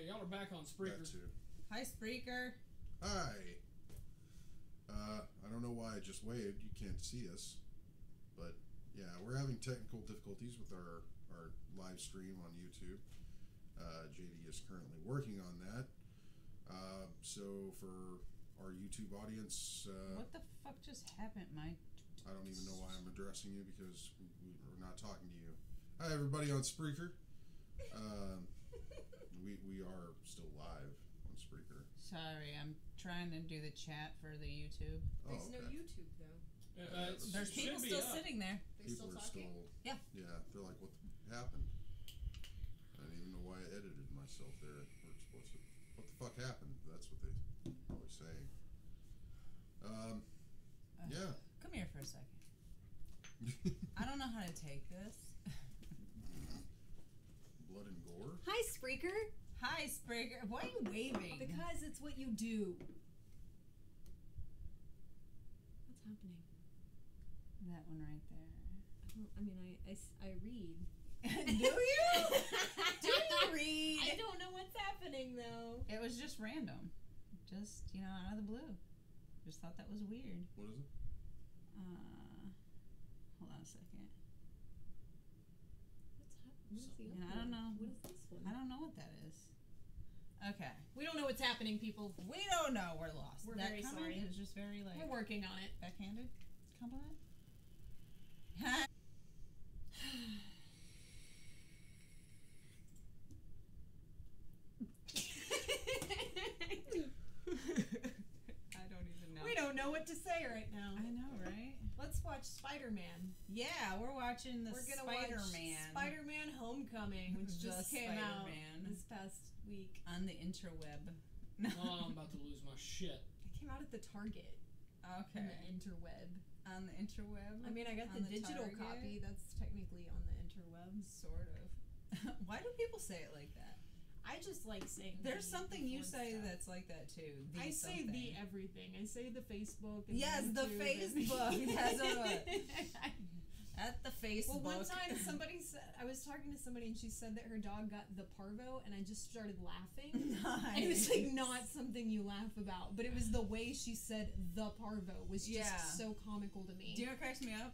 Okay, y'all are back on Spreaker. That too. Hi, Spreaker. Hi. I don't know why I just waved. You can't see us. But, yeah, we're having technical difficulties with our live stream on YouTube. JD is currently working on that. So, for our YouTube audience... what the fuck just happened, Mike? I don't even know why I'm addressing you because we're not talking to you. Hi, everybody on Spreaker. We are still live on Spreaker. Sorry, I'm trying to do the chat for the YouTube. There's no YouTube, though. There's people still sitting there. They're still talking? Yeah. Yeah, they're like, what happened? I don't even know why I edited myself there. We're supposed to... What the fuck happened? That's what they always say. Yeah. Come here for a second. I don't know how to take this. Blood and gore? Hi, Spreaker. Hi, Spreaker. Why are you waving? Because it's what you do. What's happening? That one right there. I mean, I read. Do you? Do you read? I don't know what's happening, though. It was just random. Just, out of the blue. Just thought that was weird. What is it? Hold on a second. What's happening? I don't know. What is this one? I don't know what that is. Okay. We don't know what's happening, people. We don't know. We're lost. We're that very comment sorry. is just very, We're working on it. backhanded compliment. I don't even know. We don't know what to say right now. I know, right? Let's watch Spider-Man. Yeah, we're watching the We're gonna Spider-Man. watch Spider-Man Homecoming, which just came out this past week. On the interweb. Oh, I'm about to lose my shit. It came out at the Target. Okay. On the interweb. On the interweb? I mean, I got the digital Target? copy. That's technically on the interweb. Sort of. Why do people say it like that? I just like saying there's something you before say stuff. that's like that too. I say the everything. I say the Facebook. And yes, the Facebook. At the Facebook. Well, one time somebody said, I was talking to somebody and she said that her dog got the parvo, and I just started laughing. Nice. And it was like not something you laugh about, but it was the way she said the parvo was just so comical to me. Do you know what cracks me up?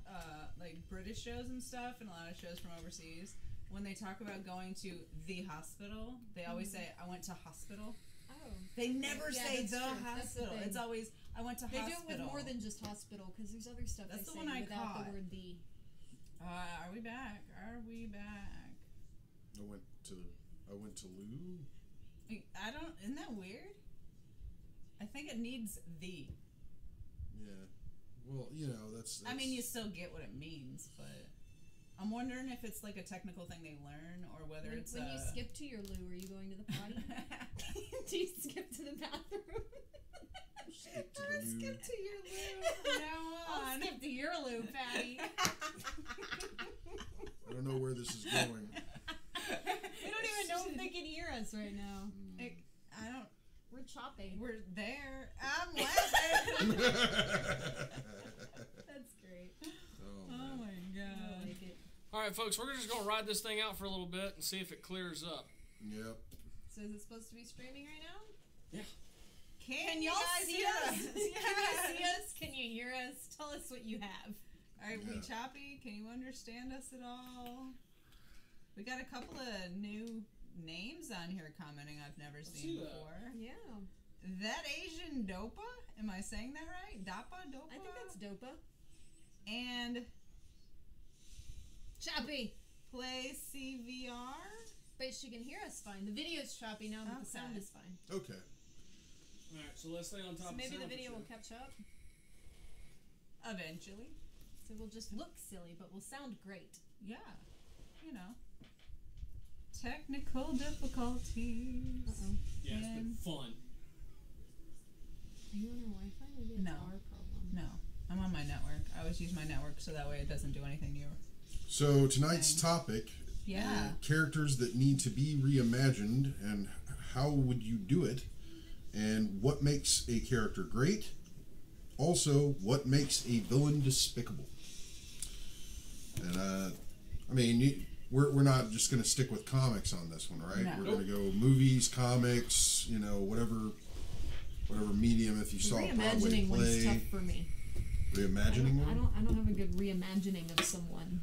Like British shows and stuff, and a lot of shows from overseas. When they talk about going to the hospital, they always say, I went to hospital. Oh. They never say the true. hospital. It's always, I went to they hospital. They do it with more than just hospital, because there's other stuff That's they the say one I without caught. the word the. Are we back? Are we back? I went to Lou. I don't, isn't that weird? I think it needs the. Yeah. Well, that's I mean, you still get what it means, but I'm wondering if it's like a technical thing they learn, or whether it's when you skip to your loo, are you going to the potty? Do you skip to the bathroom? Skip to I'm the gonna loo. skip to your loo from now on. I'll skip to your loo, Patty. I don't know where this is going. We don't even know if they can hear us right now. I don't. We're chopping. We're there. I'm laughing. That's great. Oh my god. I like it. All right, folks, we're just going to ride this thing out for a little bit and see if it clears up. Yep. So is it supposed to be streaming right now? Yeah. Can y'all guys see hear us? us? Can you see us? Can you hear us? Tell us what you have. Are we Yeah. choppy? Can you understand us at all? We got a couple of new names on here commenting I've never seen before. Yeah. That Asian Dopa? Am I saying that right? Dapa? Dopa? I think that's Dopa. And Choppy. Play CVR? But she can hear us fine. The video's choppy now, but Okay. the sound is fine. Okay. All right, so let's stay on top So of maybe sound the for video sure. will catch up. Eventually. So we'll just look silly, but we'll sound great. Yeah. Technical difficulties. Uh-oh. Yeah, it's been fun. Are you on our Wi-Fi? Maybe it's No. our problem. No. I'm on my network. I always use my network so that way it doesn't do anything to you. So tonight's topic, characters that need to be reimagined, and how would you do it, and what makes a character great, also what makes a villain despicable. And I mean, we're not just going to stick with comics on this one, right? No. We're going to go movies, comics, whatever medium. If you saw a Broadway Reimagining one's play, tough for me. reimagining one. I don't have a good reimagining of someone.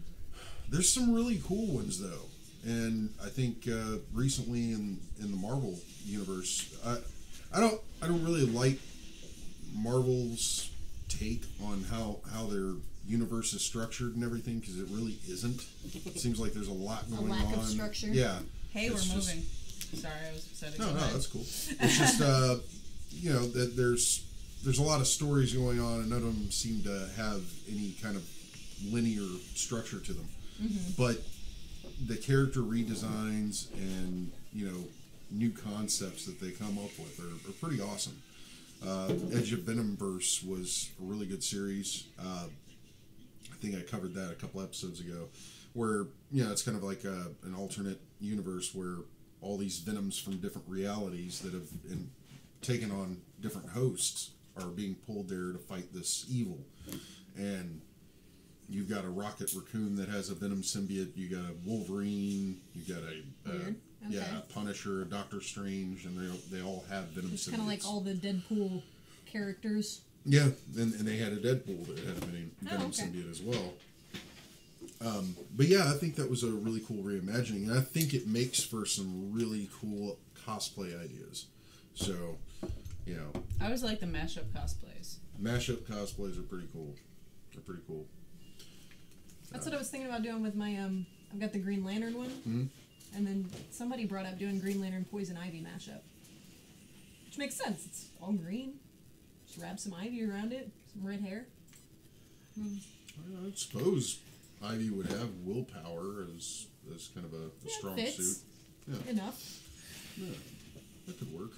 There's some really cool ones though, and I think recently in the Marvel universe, I don't really like Marvel's take on how their universe is structured and everything, because it really isn't. It seems like there's a lot going on. lack of structure. Yeah. Hey, It's we're just- moving. Sorry, I was upset. No, that's cool. It's just that there's a lot of stories going on, and none of them seem to have any kind of linear structure to them. But the character redesigns and new concepts that they come up with are pretty awesome. Edge of Venomverse was a really good series. I think I covered that a couple episodes ago, where it's kind of like an alternate universe where all these Venoms from different realities that have taken on different hosts are being pulled there to fight this evil. And you've got a Rocket Raccoon that has a Venom symbiote. You got a Wolverine. You got a Weird. Okay. a Punisher, a Doctor Strange, and they all have Venom It's symbiotes. kind of like all the Deadpool characters. Yeah, and they had a Deadpool that had a Venom okay. symbiote as well. But yeah, I think that was a really cool reimagining, and I think it makes for some really cool cosplay ideas. So, I always like the mashup cosplays. mashup cosplays are pretty cool. They're pretty cool. That's what I was thinking about doing with my I've got the Green Lantern one, and then somebody brought up doing Green Lantern Poison Ivy mashup, which makes sense. It's all green. Just wrap some ivy around it, some red hair. I suppose Ivy would have willpower as kind of a strong fits. suit. Yeah, Enough. yeah, that could work.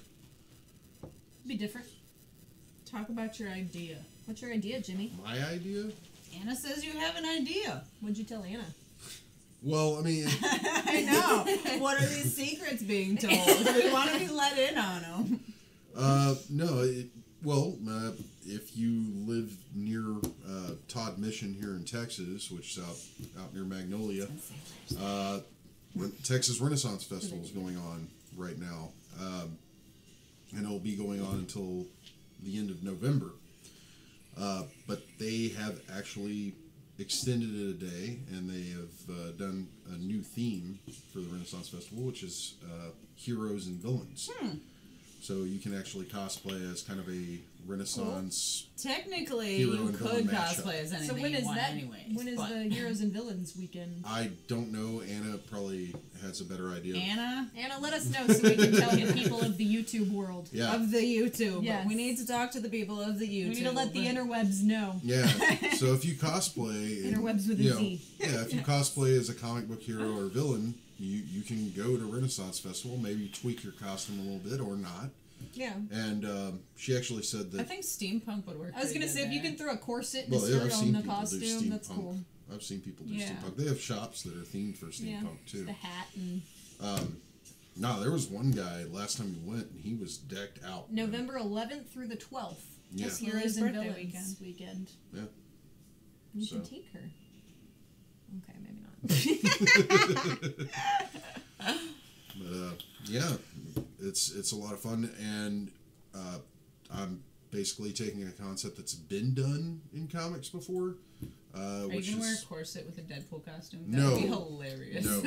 Be different. Talk about your idea. What's your idea, Jimmy? My idea? Anna says you have an idea. What'd you tell Anna? Well, I mean, I know. What are these secrets being told? We want to be let in on them. no. If you live near Todd Mission here in Texas, which is out near Magnolia, Texas Renaissance Festival is going on right now, and it'll be going on until the end of November. But they have actually extended it a day, and they have done a new theme for the Renaissance Festival, which is heroes and villains. So you can actually cosplay as kind of a Renaissance. Technically, Hero you and could villain mashup. cosplay as anything So when you is want that? anyways. When is but the Heroes and Villains weekend? I don't know. Anna probably has a better idea. Anna Anna, let us know so we can tell the people of the YouTube world. Yeah. of the YouTube. Yes. We need to talk to the people of the YouTube. We need to let the interwebs know. Yeah. So if you cosplay, Interwebs with a you know, Z. yeah, if you cosplay as a comic book hero or villain, you can go to Renaissance Festival, maybe tweak your costume a little bit or not. Yeah. And she actually said I that. think steampunk would work. I was pretty gonna good say if you there. can throw a corset and Well, a yeah, skirt I've on seen the people do costume, that's steampunk. cool. I've seen people do Yeah. steampunk. They have shops that are themed for steampunk too. The hat and No, there was one guy last time we went, and he was decked out. man. November 11th through the 12th. Yeah. That's Lily's Heroes and birthday Villains weekend. Yeah. You So. can take her. Okay, maybe not. But yeah, it's a lot of fun, and I'm basically taking a concept that's been done in comics before. Are you Which gonna wear is, a corset with a Deadpool costume? No. That'd be hilarious. No.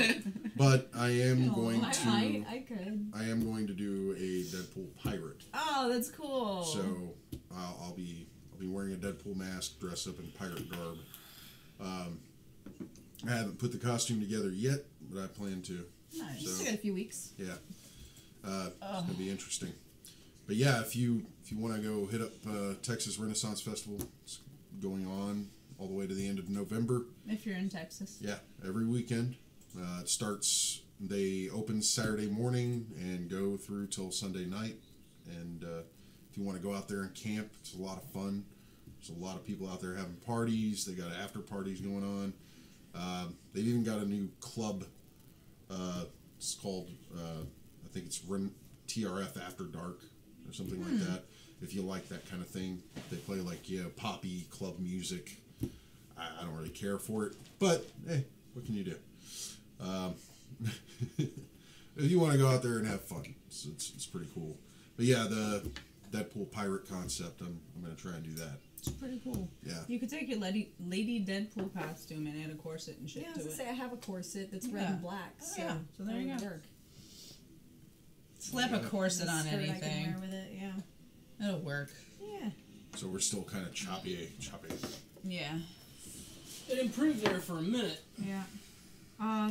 But I am Oh, going I to. might. I could. I am going to do a Deadpool pirate. Oh, that's cool. So I'll be wearing a Deadpool mask, dressed up in pirate garb. I haven't put the costume together yet, but I plan to. nice. So- Still got a few weeks. Yeah, it's gonna be interesting. But yeah, if you want to go hit up Texas Renaissance Festival, it's going on all the way to the end of November. If you're in Texas. Yeah, every weekend. It starts. They open Saturday morning and go through till Sunday night. And if you want to go out there and camp, it's a lot of fun. There's a lot of people out there having parties. They got after parties going on. They've even got a new club. It's called, I think it's TRF After Dark or something like that. If you like that kind of thing, they play like poppy club music. I don't really care for it, but hey, what can you do? Um, if you want to go out there and have fun, it's pretty cool. But yeah, the Deadpool pirate concept, I'm going to try and do that. It's pretty cool. Yeah. You could take your Lady Deadpool costume and add a corset and shit Yeah, I to was it. gonna say I have a corset that's red Yeah. and black. Oh, So, yeah. So there that you would go. Work. Slap Yeah. a corset on Skirt I can anything. wear with it. Yeah. It'll work. Yeah. So we're still kind of choppy. Yeah. It improved there for a minute. Yeah.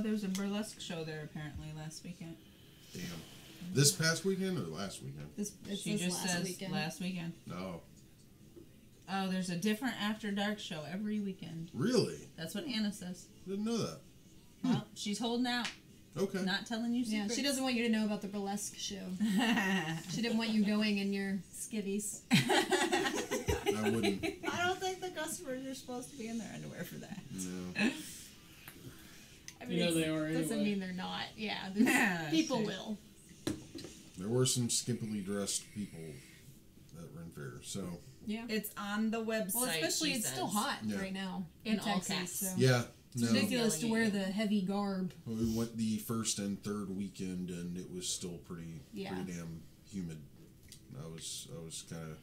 There was a burlesque show there apparently last weekend. Damn. This past weekend or last weekend? She just last says weekend. last weekend. No. Oh, there's a different After Dark show every weekend. Really? That's what Anna says. Didn't know that. Well, she's holding out, Okay. not telling you Yeah, secrets. she doesn't want you to know about the burlesque show. She didn't want you going in your skivvies. I wouldn't. I don't think the customers are supposed to be in their underwear for that. No. I You know they are doesn't anyway. mean they're not. Yeah, there's- people Shit. will. There were some skimpily dressed people that were in fair. So Yeah. It's on the website. Well, especially she it's says. still hot Yeah. right now In all Texas. caps. So. yeah. It's No. ridiculous to Yelling wear at the heavy garb. We went the first and third weekend, and it was still pretty Yeah. damn humid. I was kind of.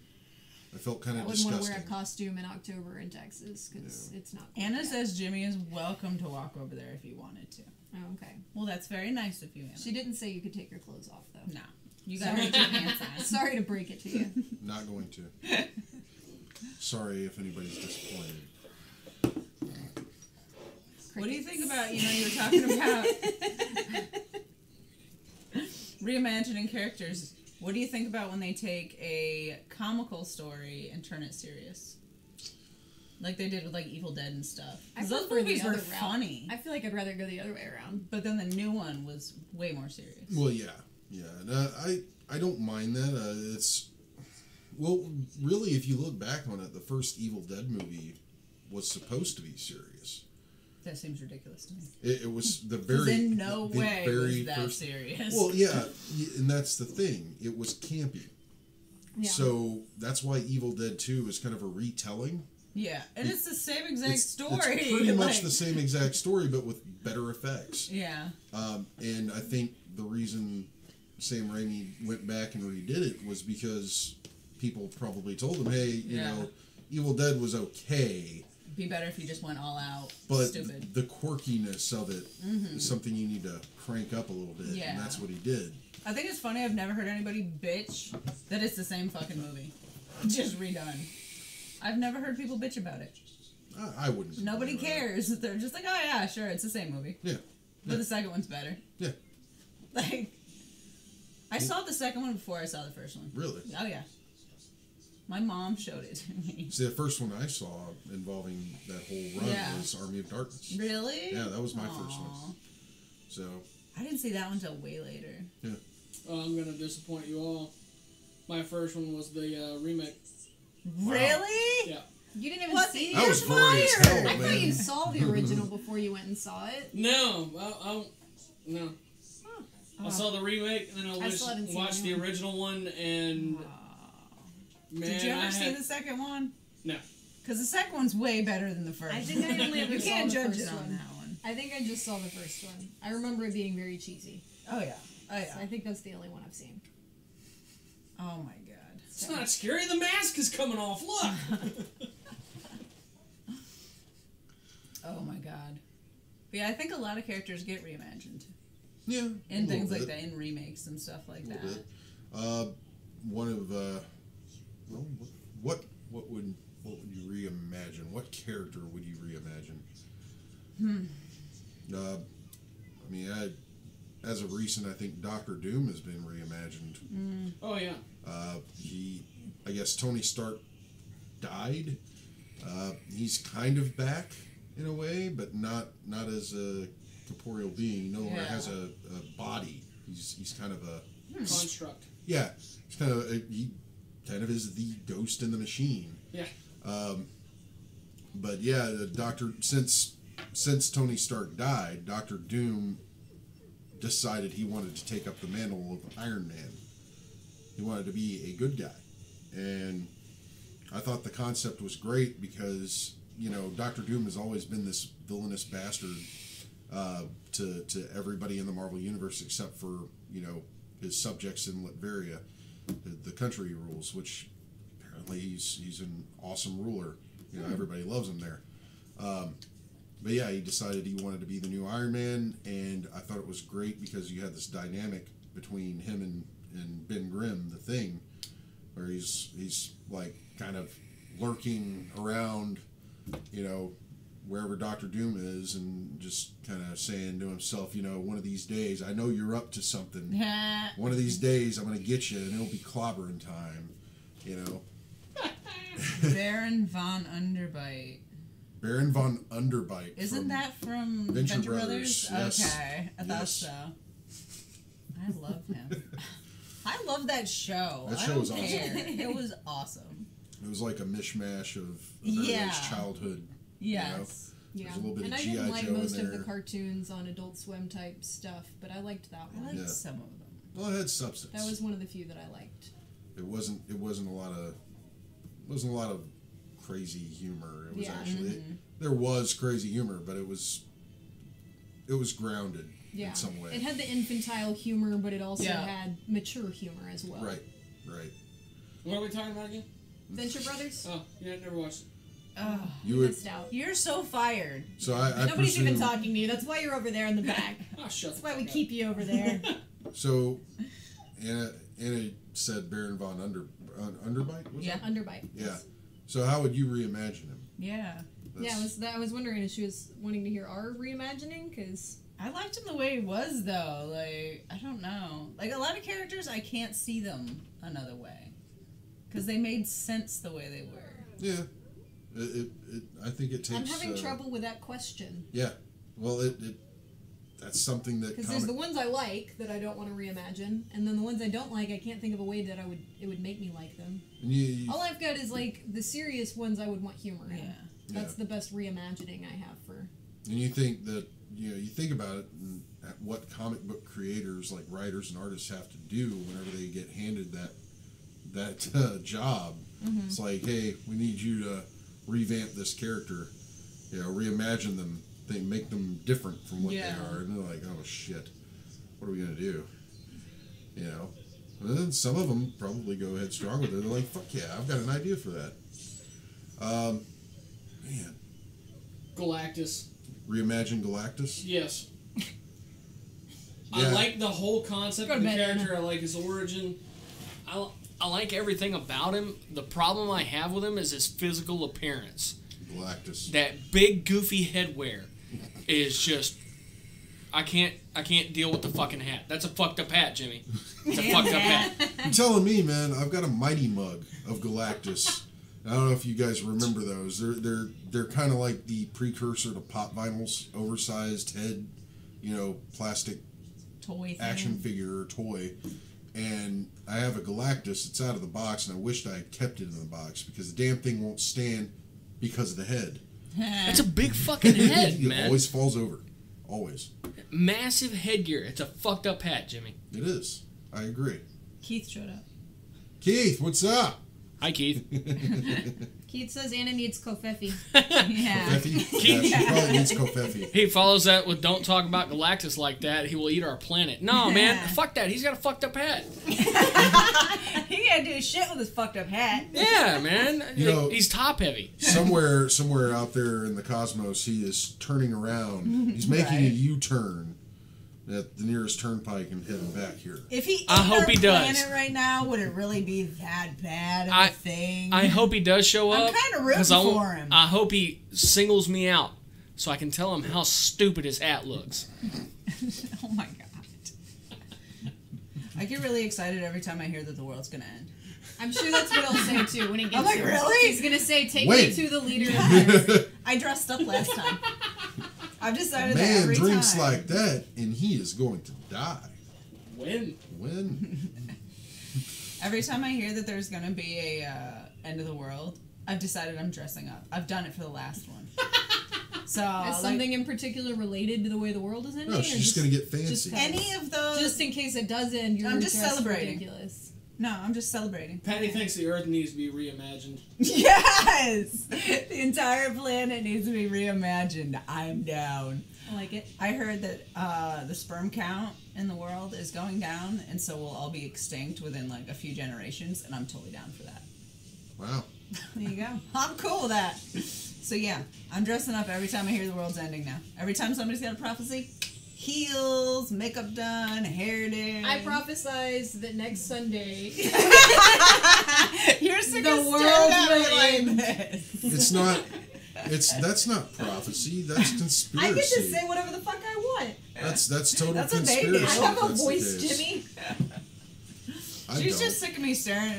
I felt kind I of wouldn't want to disgusting. wear a costume in October in Texas because it's not. cold Anna yet. says Jimmy is welcome to walk over there if you wanted to. Oh, okay. Well, that's very nice of you, Anna. She didn't say you could take your clothes off though. No. You gotta have your pants on. Sorry to break it to you. Not going to. Sorry if anybody's disappointed. What do you think about, you were talking about reimagining characters. What do you think about when they take a comical story and turn it serious? Like they did with like Evil Dead and stuff. 'Cause those prefer the movies were other route. funny, I feel like I'd rather go the other way around. but then the new one was way more serious. Well, yeah. And, I don't mind that. It's really, if you look back on it, the first Evil Dead movie was supposed to be serious. That seems ridiculous to me. It was the 'Cause very in no the way very was that first. serious. Well, yeah, and that's the thing. It was campy. Yeah. So that's why Evil Dead 2 is kind of a retelling. yeah, and it's the same exact story. It's pretty much like- the same exact story, but with better effects. Yeah. And I think the reason Sam Raimi went back and redid it was because people probably told him, hey, you Yeah. know, Evil Dead was okay, Be better if you just went all out. but Stupid. the quirkiness of it is something you need to crank up a little bit, Yeah. and that's what he did. I think it's funny. I've never heard anybody bitch that it's the same fucking movie, just redone. I've never heard people bitch about it. I wouldn't. complain Nobody about it. cares. They're just like, oh yeah, sure, it's the same movie, Yeah. but the second one's better. Yeah. Like, I saw the second one before I saw the first one. Really? Oh yeah. My mom showed it to me. See, the first one I saw involving that whole run Yeah. was Army of Darkness. Really? Yeah, that was my first Aw. one. So, I didn't see that one until way later. Oh, I'm gonna disappoint you all. My first one was the remake. Wow. Really? Yeah. You didn't even What? see that it. was gory as hell, I thought man. you saw the original before you went and saw it. No, no. I saw the remake, and then I still haven't seen watched the the one. original one, and man, Did you ever I see had, the second one? No. Because the second one's way better than the first. I think I only ever You saw can't the judge first it on one. that one. I think I just saw the first one. I remember it being very cheesy. Oh yeah. Oh So yeah. I think that's the only one I've seen. Oh my god. It's not scary. The mask is coming off. Look. Oh my god. But yeah, I think a lot of characters get reimagined yeah. in a things little like bit. that, in remakes and stuff like A that. little bit. One of well, what would you reimagine? What character would you reimagine? I mean, as of recent, I think Doctor Doom has been reimagined. Oh yeah. I guess Tony Stark died. He's kind of back in a way, but not as a corporeal being. He no longer Yeah. has a body. He's kind of a Construct. yeah. He's kind of he kind of is the ghost in the machine. Yeah. But yeah, the Doctor since Tony Stark died, Doctor Doom decided he wanted to take up the mantle of Iron Man. He wanted to be a good guy, and I thought the concept was great because Doctor Doom has always been this villainous bastard to everybody in the Marvel universe except for his subjects in Latveria, the country he rules, which apparently he's an awesome ruler. Everybody loves him there. But yeah, he decided he wanted to be the new Iron Man, and I thought it was great because you had this dynamic between him and Ben Grimm, the Thing, where he's like kind of lurking around, wherever Doctor Doom is, and just kind of saying to himself, one of these days, I know you're up to something. One of these days, I'm going to get you, and it'll be clobbering time, Baron von Underbite. Baron von Underbite. Isn't that from Venture Brothers? Yes. Okay, I thought so. I love him. I love that show. That show was awesome. It was awesome. It was like a mishmash of Yeah. everybody's childhood. Yes. Yeah, There's a little bit and of I G.I. didn't like Joe in most of there. the cartoons on Adult Swim type stuff, but I liked that I one. liked Yeah. some of them. Well, it had substance. That was one of the few that I liked. It wasn't a lot of crazy humor. It was Yeah. actually there was crazy humor, but it was grounded Yeah, in some way. it had the infantile humor, but it also Yeah. had mature humor as well. Right. What are we talking about again? Venture Brothers. Oh, yeah, I never watched it. Oh, You You would. missed out. you're so fired. So I Nobody's presume, even talking to you. That's why you're over there in the back. Oh, shut That's the why we fuck keep you over there. So Anna said Baron von Underbite. Was Yeah. it? Underbite. Yeah. Yes. So how would you reimagine him? Yeah. Yeah, I was wondering if she was wanting to hear our reimagining, because I liked him the way he was, though. Like, I don't know. Like, a lot of characters, I can't see them another way. Because they made sense the way they were. Yeah. I think it takes. I'm having trouble with that question. Yeah. Well, that's something that. Because there's the ones I like that I don't want to reimagine, and then the ones I don't like, I can't think of a way that it would make me like them. And All I've got is like the serious ones I would want humor in. Yeah. That's the best reimagining I have for. And you think that you think about it, and at what comic book creators, like writers and artists, have to do whenever they get handed that job. Mm-hmm. It's like, hey, we need you to revamp this character, reimagine them, make them different from what they are, and they're like, oh shit, what are we gonna do? And then some of them probably go headstrong with it. They're like, fuck yeah, I've got an idea for that. Man, Galactus. reimagine Galactus. Yes. I Yeah. like the whole concept Go of to the bed, character. I like his origin. I like everything about him. The problem I have with him is his physical appearance. Galactus. That big goofy headwear is just. I can't deal with the fucking hat. That's a fucked up hat, Jimmy. It's a fucked up hat. You're telling me, man, I've got a mighty mug of Galactus. I don't know if you guys remember those. They're kind of like the precursor to pop vinyls, oversized head, plastic Toy thing. action figure or toy. And I have a Galactus. It's out of the box, and I wished I had kept it in the box because the damn thing won't stand because of the head. That's a big fucking head, It man. always falls over. Always. Massive headgear. It's a fucked up hat, Jimmy. It is. I agree. Keith showed up. Keith, what's up? Hi, Keith. Keith says Anna needs Kofefi. Yeah. Kofefi? Yeah, she probably needs Kofefi. He follows that with "Don't talk about Galactus like that. He will eat our planet." No, man, fuck that. He's got a fucked up hat. He can't do shit with his fucked up hat. Yeah, man. He's top heavy. Somewhere out there in the cosmos, he is turning around. He's making a Right. U-turn at the nearest turnpike and heading back here. If he ate I hope our he does. planet right now, would it really be that bad of I- a thing? I hope he does show I'm up. kinda rooting 'cause for him. I hope he singles me out so I can tell him how stupid his hat looks. Oh my god. I get really excited every time I hear that the world's gonna end. I'm sure that's what he'll say too when he gets I'm like, here. really? He's gonna say, "Take When? me to the leader of this." I dressed up last time. I've decided that Man every drinks time. like that, and he is going to die. When? When? Every time I hear that there's gonna be a end of the world, I've decided I'm dressing up. I've done it for the last one. So Is something in particular related to the way the world is ending? No, or she's just going to get fancy. just any of those. Just in case it does end, you're I'm just dressed celebrating. ridiculous. No, I'm just celebrating. Patty thinks the Earth needs to be reimagined. Yes! The entire planet needs to be reimagined. I'm down. I like it. I heard that the sperm count in the world is going down, and so we'll all be extinct within like a few generations, and I'm totally down for that. Wow. There you go. I'm cool with that. So yeah, I'm dressing up every time I hear the world's ending now. Every time somebody's got a prophecy, heels, makeup done, hair done. I prophesize that next Sunday You're sick the of world staring at me will like end. this. It's not. That's not prophecy. That's conspiracy. I get to say whatever the fuck I want. That's total That's what they do. conspiracy. I have if a that's the voice, case. Jimmy. I She's don't. just sick of me staring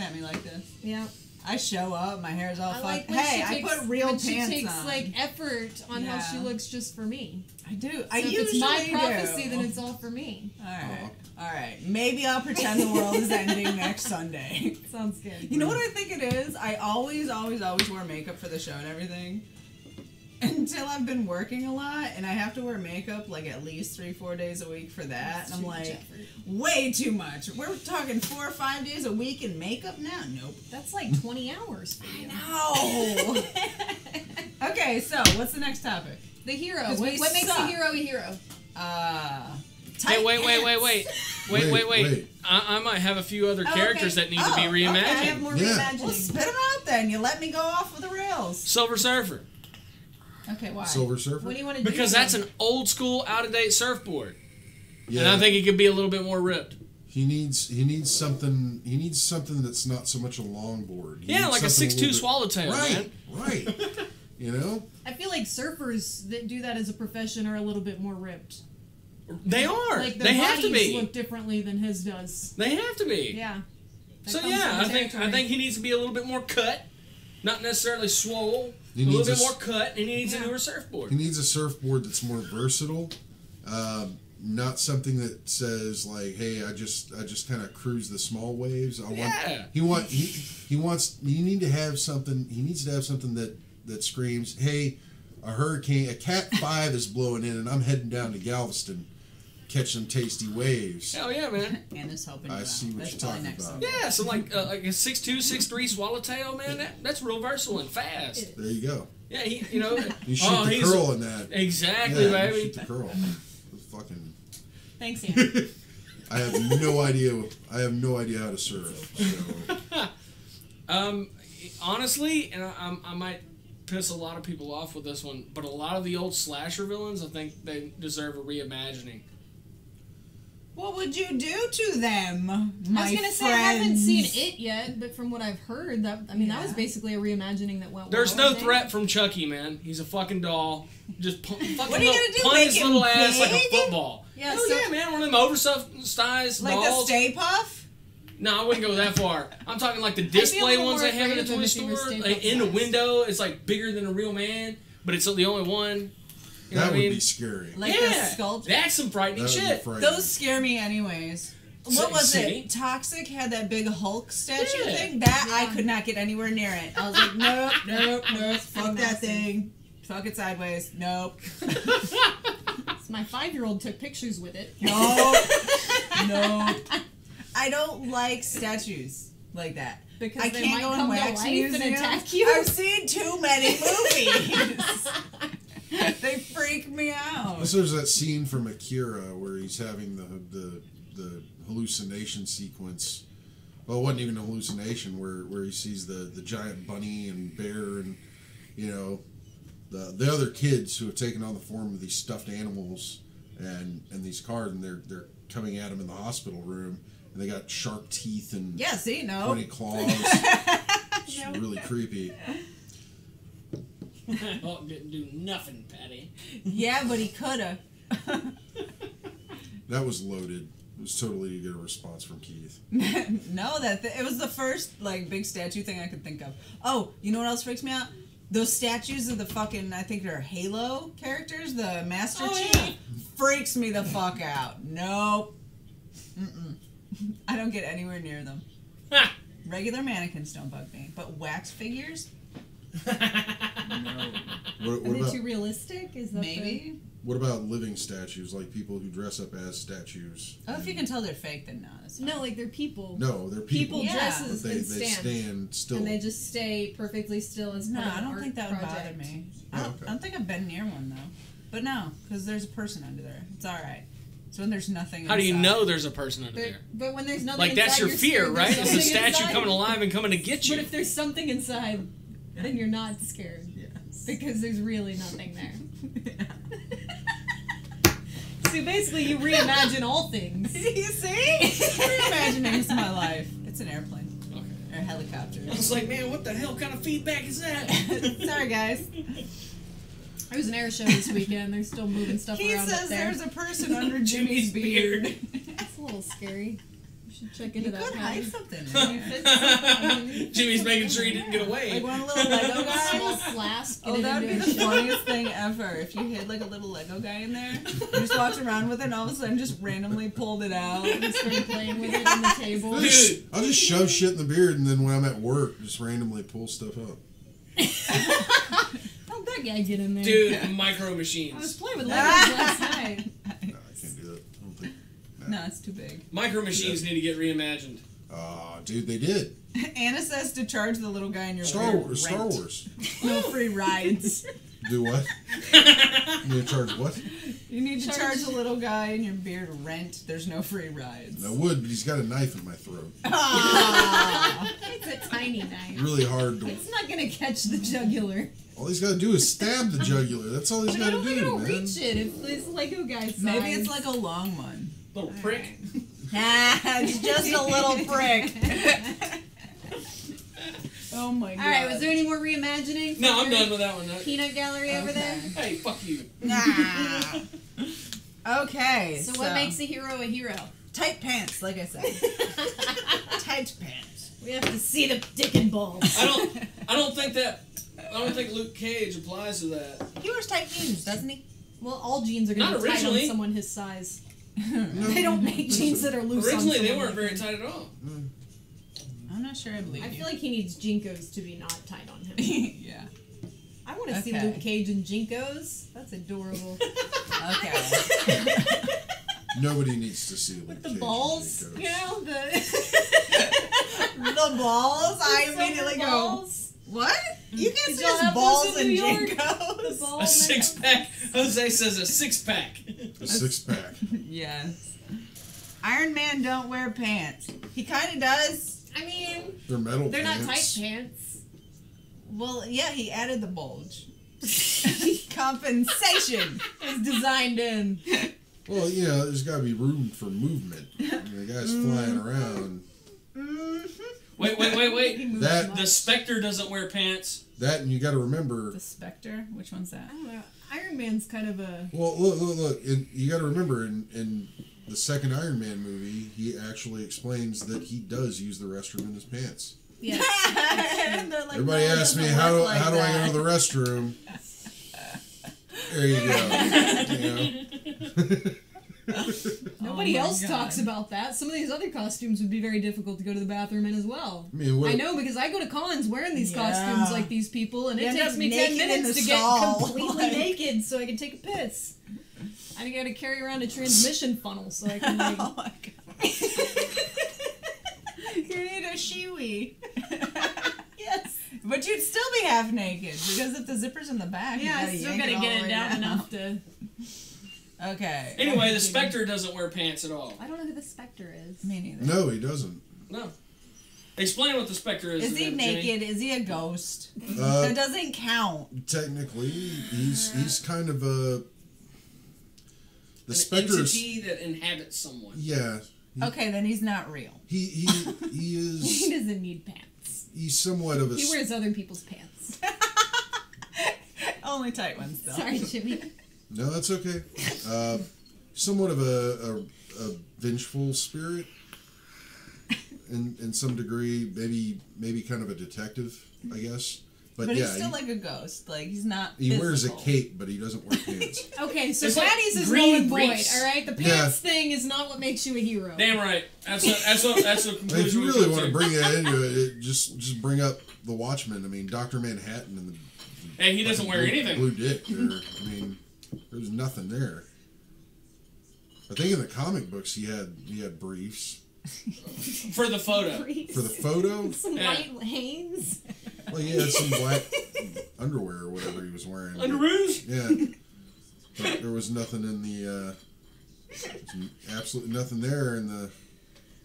at me like this. Yeah. I show up, my hair's all I fucked. like when Hey, she I takes, put real when pants she takes on. like effort on how she Yeah. looks just for me. I do. So I if usually it's my do. prophecy, then it's all for me. All right. Maybe I'll pretend the world is ending next Sunday. Sounds good. You know what I think it is? I always wear makeup for the show and everything. Until I've been working a lot, and I have to wear makeup like at least 3-4 days a week for that. That's And I'm too much like, effort. way too much. We're talking 4 or 5 days a week in makeup now? Nope. That's like 20 hours for you. No. Okay, so what's the next topic? The hero. 'Cause we What makes suck. a hero a hero? Hey, wait. Wait. I might have a few other characters that need to be reimagined. Okay, I have more Yeah. reimagining. Well, spit them out then. You let me go off with the rails. Silver Surfer. Okay, why? Silver Surfer. What do you want to do? Because then? that's an old school, out of date surfboard. Yeah. And I think it could be a little bit more ripped. He needs something that's not so much a longboard. He Yeah, needs like a something 6'2" little swallowtail, bit- man. Right. You know? I feel like surfers that do that as a profession are a little bit more ripped. They are. Like their They have bodies to be. look differently than his does. They have to be. Yeah. That So comes yeah, with I the think territory. he needs to be a little bit more cut, not necessarily swole. He A little needs bit a s- more cut, and he needs Yeah. a newer surfboard. He needs a surfboard that's more versatile. Not something that says like, "Hey, I just kind of cruise the small waves." Yeah. He need to have something. He needs to have something that screams, "Hey, a Cat 5 is blowing in, and I'm heading down to Galveston, catch some tasty waves." Hell yeah, man. Anna's helping you I out. see what That's you're probably talking next about. Sunday. Yeah, so like a 6'2", 6'3" swallowtail, man. That's real versatile and fast. There you go. Yeah, you know. You shoot the he's curl in that. exactly, Yeah, you baby. shoot the curl. It's fucking. Thanks, Anna. I have no idea. I have no idea how to surf. So. Honestly, and I might piss a lot of people off with this one, but a lot of the old slasher villains, I think they deserve a reimagining. What would you do to them, my I was gonna say I haven't friends? seen it yet, but from what I've heard, that that was Yeah. basically a reimagining that went. There's well, I no think. threat from Chucky, man. He's a fucking doll. Just fucking What are you gonna do, punt make his him little ass like a big? football. Yeah, Hell so- yeah, man. One of them oversized Like dolls. the Stay Puff? No, I wouldn't go that far. I'm talking like the display little ones more they have in afraid the of him toy if he was store. Stay Like, Puft in the size. window, it's like bigger than a real man, but it's the only one. You know That what I would mean? be scary. Like the Yeah, sculpture? that's some frightening That would be shit. frightening. Those scare me anyways. See- What was see? it? Toxic had that big Hulk statue Yeah. thing. That I Yeah. could not get anywhere near it. I was like, nope, fuck that massive. thing. Fuck it sideways. Nope. My 5-year-old took pictures with it. Nope. Nope. I don't like statues like that. Because I they can't might go in come to wax life and museums. attack you. I've seen too many movies. They freak me out. Also, there's that scene from Akira where he's having the hallucination sequence. Well, it wasn't even a hallucination where he sees the giant bunny and bear and the other kids who have taken on the form of these stuffed animals and these cars, and they're coming at him in the hospital room, and they got sharp teeth and Yeah, see, no. pointy claws. It's really creepy. Oh, didn't do nothing, Patty. Yeah, but he coulda. That was loaded. It was totally to get a response from Keith. No, it was the first like big statue thing I could think of. Oh, you know what else freaks me out? Those statues of the fucking, I think they're Halo characters, the Master Oh, Chief, yeah. freaks me the fuck out. Nope. Mm-mm. I don't get anywhere near them. Ha! Regular mannequins don't bug me, but wax figures, What Are they about too realistic? Is that maybe. what about living statues, like people who dress up as statues? Oh, if you can tell they're fake, then no. It's No, like they're people. No, they're People people. Yeah. dresses But they and stand. stand still. And they just stay perfectly still as No, part of I an don't art think that would project. bother me. Oh, okay. I don't think I've been near one though. But no, because there's a person under there. It's all right. So when there's nothing. How do you inside. know there's a person under there? But when there's nothing Like, that's inside, your you're fear, scared right? there's It's the something statue inside. coming alive and coming to get you. But if there's something inside, then you're not scared. Yes. Because there's really nothing there. So basically, you reimagine all things. You see? Reimagining is my life. It's an airplane Okay. or a helicopter. I was like, man, what the hell kind of feedback is that? Sorry, guys. There was an air show this weekend. They're still moving stuff He around says up there. there's a person under Jimmy's beard. It's a little scary. You should check into You that. could hide Patty. something in there. Jimmy's making sure he didn't get away. Like one little Lego A small guy. flask. Oh, that would be the funniest thing ever. If you hid like a little Lego guy in there, you just walked around with it and all of a sudden just randomly pulled it out. And started playing with it on the table. Dude. I'll just shove shit in the beard, and then when I'm at work, just randomly pull stuff up. How'd that guy get in there? Dude, micro I was machines. playing with Legos last night. No, I can't do that. I don't think. No, it's too big. Micro machines need to get reimagined. Dude, they did. Anna says to charge the little guy in your Star beard Wars. Star rent. Wars. No free rides. Do what? You gonna charge what? You need to Charge- charge the little guy in your beard rent. There's no free rides. I would, but he's got a knife in my throat. Ah. It's a tiny knife. Really hard to. It's not gonna catch the jugular. All he's got to do is stab the jugular. That's all he's But I got to don't think it'll do, man. reach it if this Lego guy's size. Maybe it's like a long one. Little prick. It's just a little prick. Oh my god. Alright, was there any more reimagining? No, I'm from your done with that one. Peanut gallery over there? Hey, fuck you. Nah. Okay. So what makes a hero a hero? tight pants? Like I said, tight pants. We have to see the dick and balls. I don't think Luke Cage applies to that. He wears tight jeans, doesn't he? Well, all jeans are gonna Not be tight on originally. someone his size. No. They don't make jeans that are loose. Originally, on they someone weren't like very him. tight at all. I'm not sure I believe I you. feel like he needs Jinkos to be not tight on him. Yeah. I want to see Okay. Luke Cage in Jinkos. That's adorable. Okay. Nobody needs to see Luke With the Cage in balls, Jinkos. you know, The balls. I silver immediately go. balls. What? You can Did see y'all his have balls those and in New York? Jinkos. The balls A six pack. Jose says a six pack. A six pack. Yes. Iron Man don't wear pants. He kind of does. I mean, They're metal they're not pants. tight pants. Well, yeah, he added the bulge. Compensation. It's designed in. Well, you know, there's got to be room for movement. I mean, the guy's flying around. Wait. He moves That- much. The Spectre doesn't wear pants. That, and you got to remember. The Spectre? Which one's that? I don't know. Iron Man's kind of a. Well, look. You got to remember in the second Iron Man movie, he actually explains that he does use the restroom in his pants. Yeah. And they're like, Everybody no, it asks me doesn't how work do like how do I that. go to the restroom? There you go. You know? Nobody Oh my else God. talks about that. Some of these other costumes would be very difficult to go to the bathroom in as well. I mean, what, I know because I go to cons wearing these Yeah. costumes like these people, and You it end takes up me 10 naked in minutes the to get stall. completely Like- naked so I can take a piss. I gotta carry around a transmission funnel so I can like. Oh my god. You need a shiwi. Yes. But you'd still be half naked because if the zipper's in the back, you Yeah, I gotta still yank gotta all get the it way down enough to. Okay. Anyway, the Spectre doesn't wear pants at all. I don't know who the Spectre is. Me neither. no, he doesn't. No. Explain what the Spectre is. Is to he them, Jimmy. naked? Is he a ghost? Uh, That doesn't count. Technically, he's kind of a. The An Spectre is. entity that inhabits someone. Yeah, Okay, then he's not real. he He is. doesn't need pants. He's somewhat of a. He wears other people's pants. Only tight ones, though. Sorry, Jimmy. No, that's okay. Somewhat of a vengeful spirit, in some degree. Maybe kind of a detective, I guess. But, But yeah, he's still like a ghost. Like, he's not he wears a physical. cape, but he doesn't wear pants. Okay, so It's like Patty's is green null and void, grease. alright? The pants Yeah. thing is not what makes you a hero. Damn right. That's a conclusion. I mean, if you we really come want to to. bring that into it, just bring up the Watchmen. I mean, Dr. Manhattan and the. Hey, he doesn't wear blue, anything. Blue Dick. I mean, there's nothing there. I think in the comic books he had briefs For the photo. for the photo. Some Yeah. white Hanes. Well, he had some black underwear or whatever he was wearing. Underoos? Yeah. But There was nothing in the. Absolutely nothing there in the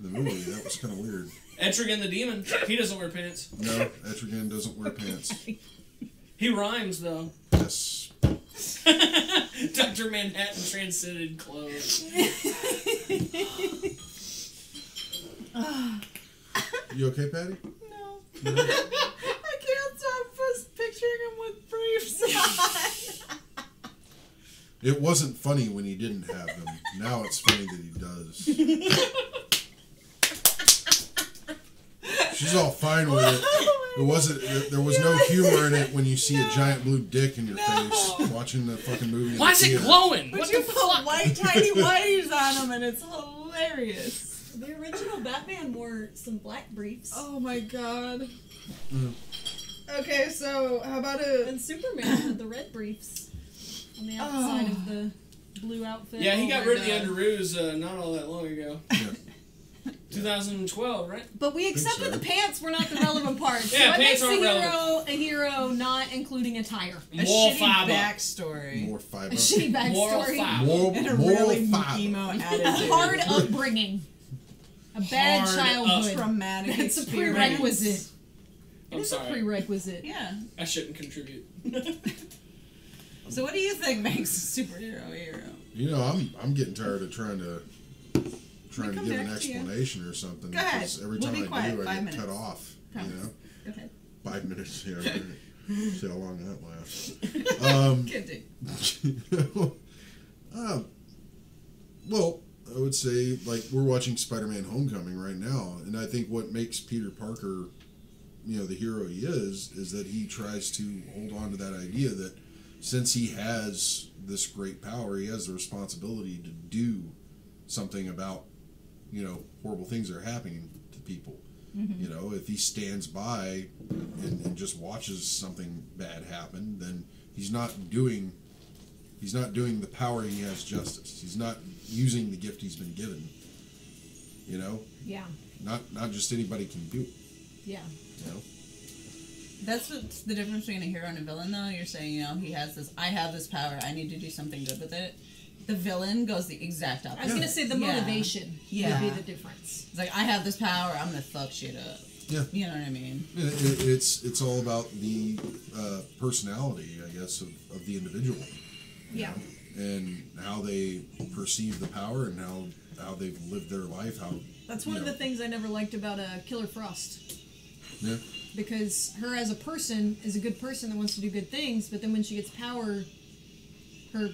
movie. That was kind of weird. Etrigan the Demon. He doesn't wear pants. No, Etrigan doesn't wear pants. He rhymes though. Yes. Dr. Manhattan transcended clothes. You okay, Patty? No. No? I can't stop just picturing him with briefs on. It wasn't funny when he didn't have them. Now it's funny that he does. She's all fine with it. It wasn't. There was no humor in it when you see a giant blue dick in your face watching the fucking movie. Why is it glowing? But What you the put fuck? white tiny whiteys on them, and it's hilarious. The original Batman wore some black briefs. Oh my god. Mm. Okay, so how about a? And Superman had the red briefs on the outside of the blue outfit. Yeah, he Oh got my rid of the God. underoos not all that long ago. Yeah. 2012, right? But we accepted so. the pants were not the relevant parts. Yeah, so it pants makes aren't a hero not including attire. A Moral shitty fiber. backstory. More fiber. A shitty Moral backstory. fiber. And a Moral really fiber. emo A attitude. hard upbringing. A bad Hard childhood. Traumatic It's a experience. prerequisite. I'm It's a sorry. prerequisite. Yeah. I shouldn't contribute. So what do you think makes a superhero a hero? You know, I'm getting tired of trying to come give an back to you. explanation or something. Go ahead. Because every We'll time be I quiet. do, I 5 get cut minutes. off. Promise. You know, Go ahead. 5 minutes. Yeah. Right. See how long that lasts. Continue. Well, I would say, like, we're watching Spider-Man Homecoming right now, and I think what makes Peter Parker, you know, the hero he is that he tries to hold on to that idea that since he has this great power, he has the responsibility to do something about, you know, horrible things that are happening to people. Mm-hmm. You know, if he stands by and just watches something bad happen, then he's not doing the power he has justice. He's not using the gift he's been given. You know, Yeah. not just anybody can do it. Yeah. You know, That's what's the difference between a hero and a villain, though. You're saying, you know, he has this, I have this power, I need to do something good with it. The villain goes the exact opposite. I was gonna say the Yeah. motivation Yeah. would be the difference. It's like, I have this power, I'm gonna fuck shit up. Yeah. You know what I mean? it's all about the personality, I guess, of the individual. Yeah. And how they perceive the power and how they've lived their life. How That's one of the things I never liked about Killer Frost. Yeah. Because her as a person is a good person that wants to do good things, but then when she gets power, her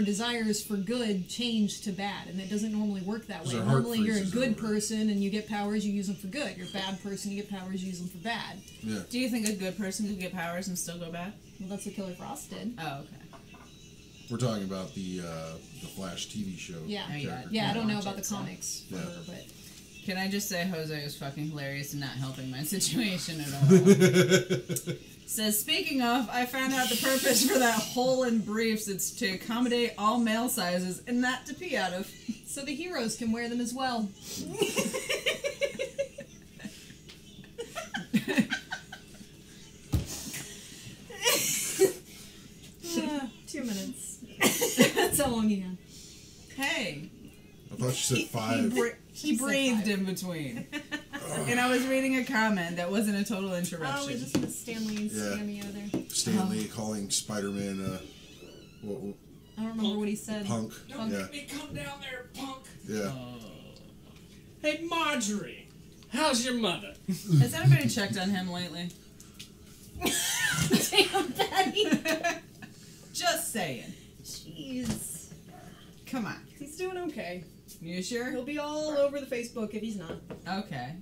desires for good change to bad, and it doesn't normally work that way. Her heart Normally you're a freezes good over. person and you get powers, you use them for good. You're a bad person, you get powers, you use them for bad. Yeah. Do you think a good person could get powers and still go bad? Well, that's what Killer Frost did. Oh, okay. We're talking about the Flash TV show. Yeah. Oh, yeah. character. Yeah, I don't know watch about it, the so. comics for Yeah. her, but Can I just say Jose is fucking hilarious and not helping my situation at all? Says, speaking of, I found out the purpose for that hole in briefs. It's to accommodate all male sizes and not to pee out of. so the heroes can wear them as well. 2 minutes. That's how long he had. Hey, I thought you said he, 5. he said breathed 5. in between. And I was reading a comment that wasn't a total Oh, interruption. we just missed Stanley's Yeah. cameo there. Stan Lee calling Spider-Man I don't remember what he said. punk. Don't Yeah. make me come down there, punk. Yeah. Hey, Marjorie, how's your mother? Has anybody checked on him lately? Damn, Betty. Just saying. Jeez. Come on. He's doing okay. You sure? He'll be all over the Facebook if he's not. Okay.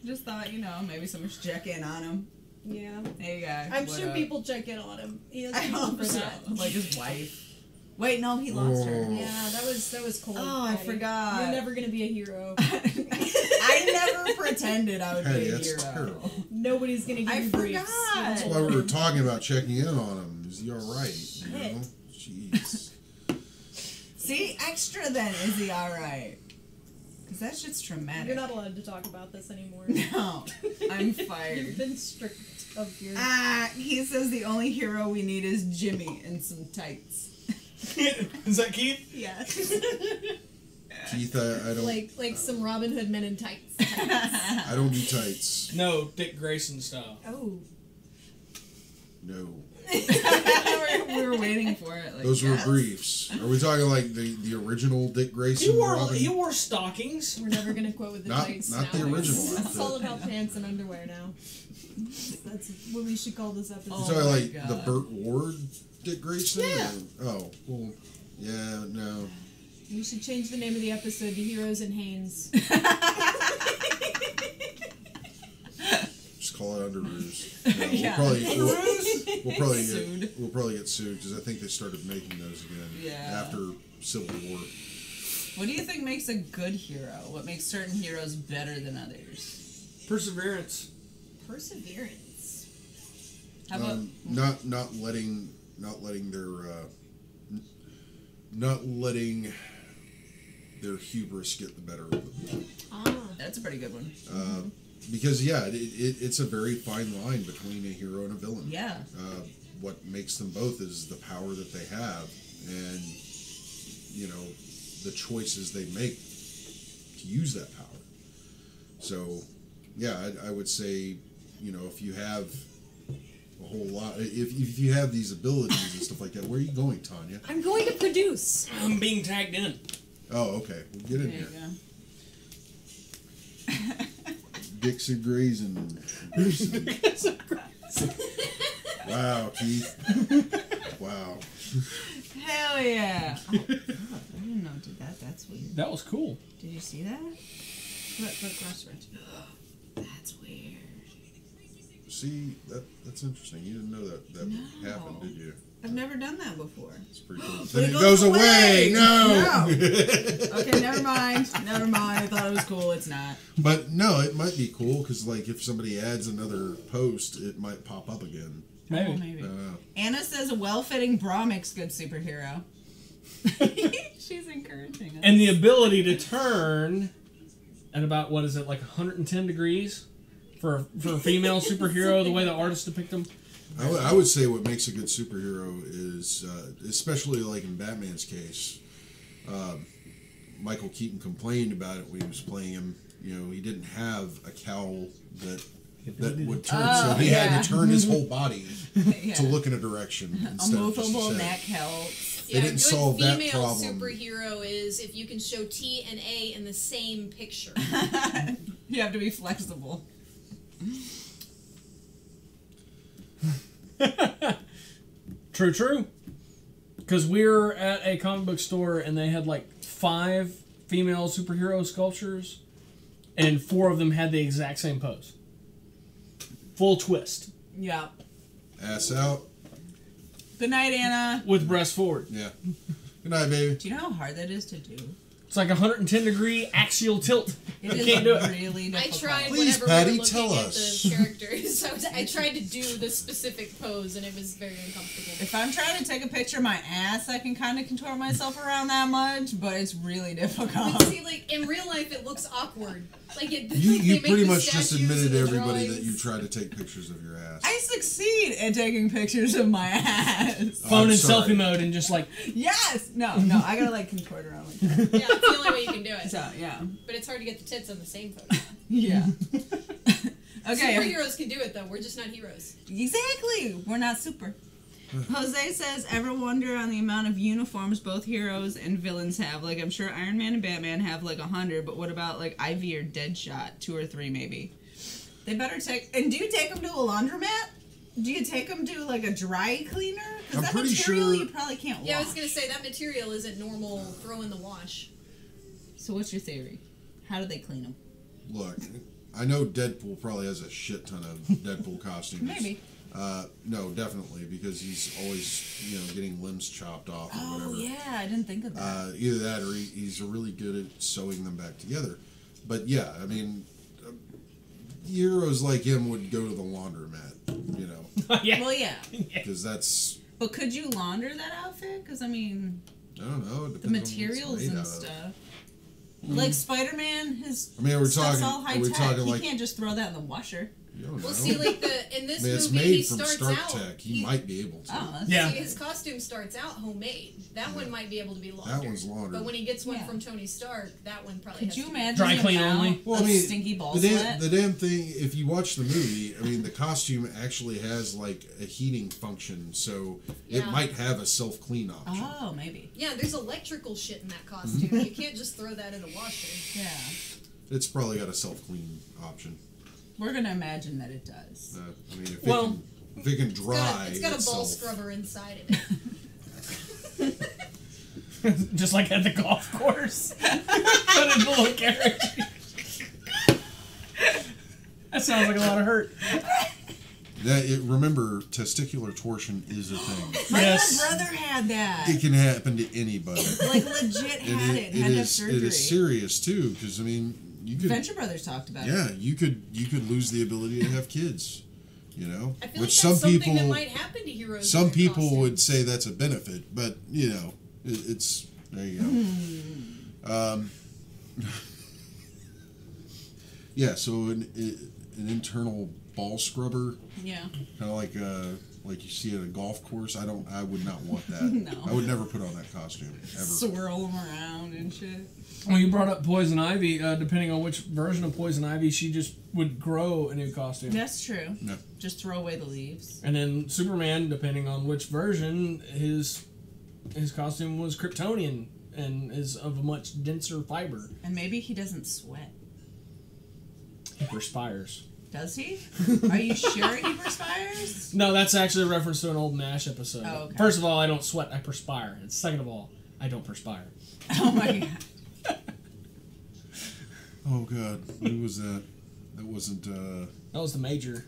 Just thought, you know, maybe someone should check in on him. Yeah. Hey, guy. I'm what sure up? people check in on him. He has I reason hope for so. that. Like his wife. Wait, no, he lost her. Oh. Yeah, that was cold. Oh, I Patty. forgot. You're never gonna be a hero. I never pretended I would Hey, be a that's hero. terrible. Nobody's gonna give I you briefs. forgot. That's why we were talking about checking in on him. Is he all right? You know? Jeez. See, extra then, is he alright? Because that shit's traumatic. You're not allowed to talk about this anymore. No, I'm fired. You've been stripped of your. Ah, he says the only hero we need is Jimmy in some tights. Is that Keith? Yeah. Keith, I don't. like some Robin Hood men in tights. I don't do tights. No, Dick Grayson style. Oh. No. We were waiting for it. Like, Those were briefs. Are we talking like the original Dick Grayson? He wore stockings. We're never gonna quote with the tights. Not now. the original It's outfit. all about pants and underwear now. That's what we should call this episode. You're Oh talking my like God. the Burt Ward Dick Grayson? Yeah. Oh, well, yeah, no. We should change the name of the episode to Heroes and Hanes. Just call it Underoos. No, Yeah. we'll probably get sued because I think they started making those again after Civil War. What do you think makes a good hero? What makes certain heroes better than others? Perseverance. Perseverance. How about not letting their hubris get the better of them. that's a pretty good one. Because it's a very fine line between a hero and a villain. Yeah. What makes them both is the power that they have, and the choices they make to use that power. So, yeah, I would say, if you have a whole lot, if you have these abilities and stuff like that, where are you going, Tanya? I'm going to produce. I'm being tagged in. Oh, okay. Well, get in There you here. go. Dixie Grayson. Wow, Keith. Wow. Hell yeah. Oh, I didn't know it did that. That's weird. That was cool. Did you see that? Look, cross-stretch. That's weird. See, that's interesting. You didn't know that happened, did you? I've never done that before. It's pretty cool. But Then it it goes goes away. away. No. Okay, never mind. Never mind. I thought it was cool. It's not. But no, it might be cool because, like, if somebody adds another post, it might pop up again. Maybe. Oh, maybe. I don't know. Anna says a well-fitting bra makes good superhero. She's encouraging us. And the ability to turn at about, what is it, like 110 degrees for a female superhero, the way the artists depict them. I would say what makes a good superhero is, especially like in Batman's case, Michael Keaton complained about it when he was playing him. He didn't have a cowl that would turn, so he had to turn his whole body to look in a direction A instead of just movable his neck head. helps. They didn't solve that female problem. superhero is if you can show T and A in the same picture. You have to be flexible. True. Because we were at a comic book store and they had like 5 female superhero sculptures, and 4 of them had the exact same pose. Full twist. Yeah. Ass out. Good night, Anna. With breast forward. Yeah. Good night, baby. Do you know how hard that is to do? It's like 110 degree axial tilt. It I is can't do it. really I difficult. tried Please, whenever Patty, we were looking tell at us. the characters. I tried to do the specific pose, and it was very uncomfortable. If I'm trying to take a picture of my ass, I can kind of contort myself around that much, but it's really difficult. But see, like in real life, it looks awkward. Like it. You like, they make pretty the much just statues admitted and to the everybody that drawings. you try to take pictures of your ass. I succeed at taking pictures of my ass. Oh, Phone I'm in sorry. selfie mode and just like, Yes! No, I gotta like contort around like that. Yeah, it's the only way you can do it. So, yeah. But it's hard to get the tits on the same photo. Yeah. Okay. Superheroes can do it though. We're just not heroes. Exactly. We're not super. Jose says, ever wonder on the amount of uniforms both heroes and villains have? Like, I'm sure Iron Man and Batman have like 100, but what about like Ivy or Deadshot? 2 or 3 maybe. They better take... And do you take them to a laundromat? Do you take them to like a dry cleaner? Because I'm that pretty material sure- you probably can't wash. Yeah, I was gonna say that material isn't normal. Throw in the wash. So what's your theory? How do they clean them? Look, I know Deadpool probably has a shit ton of Deadpool costumes. Maybe. No, definitely, because he's always, getting limbs chopped off or Oh, whatever. yeah. I didn't think of that. Either that or he's really good at sewing them back together. But yeah, I mean, heroes like him would go to the laundromat, yeah. Well, yeah. because that's, But could you launder that outfit? Because, I mean, I don't know, it the depends on what materials it's made and out of. stuff. Like Spider-Man, his I mean, are we stuff's talking- all high are we tech. talking He like- can't just throw that in the washer. You don't Well, know. see, like in this I mean, it's movie, he made from starts Stark out. Tech. He might be able to. Oh, that's Yeah. See, his costume starts out homemade. That one might be able to be laundered. That one's laundered. But when he gets one Yeah. from Tony Stark, that one probably Could has you to be- imagine Dry clean him now, only? Well, I mean, stinky ball the sweat? damn thing. If you watch the movie, I mean, the costume actually has like a heating function, so it Yeah. might have a self clean option. Oh, maybe. Yeah, there's electrical shit in that costume. You can't just throw that in a washer. Yeah. It's probably got a self clean option. We're gonna imagine that it does. I mean, if Well, it can dry, It's got a ball itself. scrubber inside of it. Just like at the golf course. Put in the little carriage. That sounds like a lot of hurt. Remember, testicular torsion is a thing. My Yes. little brother had that. It can happen to anybody. Like legit And had it. Had to have surgery. it is serious too, because I mean, you could, Venture Brothers talked about it. yeah, you could lose the ability to have kids. You know, I feel which like that's some something people that might happen to heroes. in some their people would costumes. say that's a benefit, but you know, it's there you go. Yeah, so an internal ball scrubber, Yeah. kind of like you see at a golf course. I would not want that. No. I would never put on that costume ever. Swirl them around and shit. When you brought up Poison Ivy, depending on which version of Poison Ivy, she just would grow a new costume. That's true. No. Just throw away the leaves. And then Superman, depending on which version, his costume was Kryptonian and is of a much denser fiber. And maybe he doesn't sweat. He perspires. Does he? Are you sure he perspires? No, that's actually a reference to an old MASH episode. Oh, okay. First of all, I don't sweat, I perspire. And second of all, I don't perspire. Oh my god. Oh God, who was that? That wasn't. That was the Major.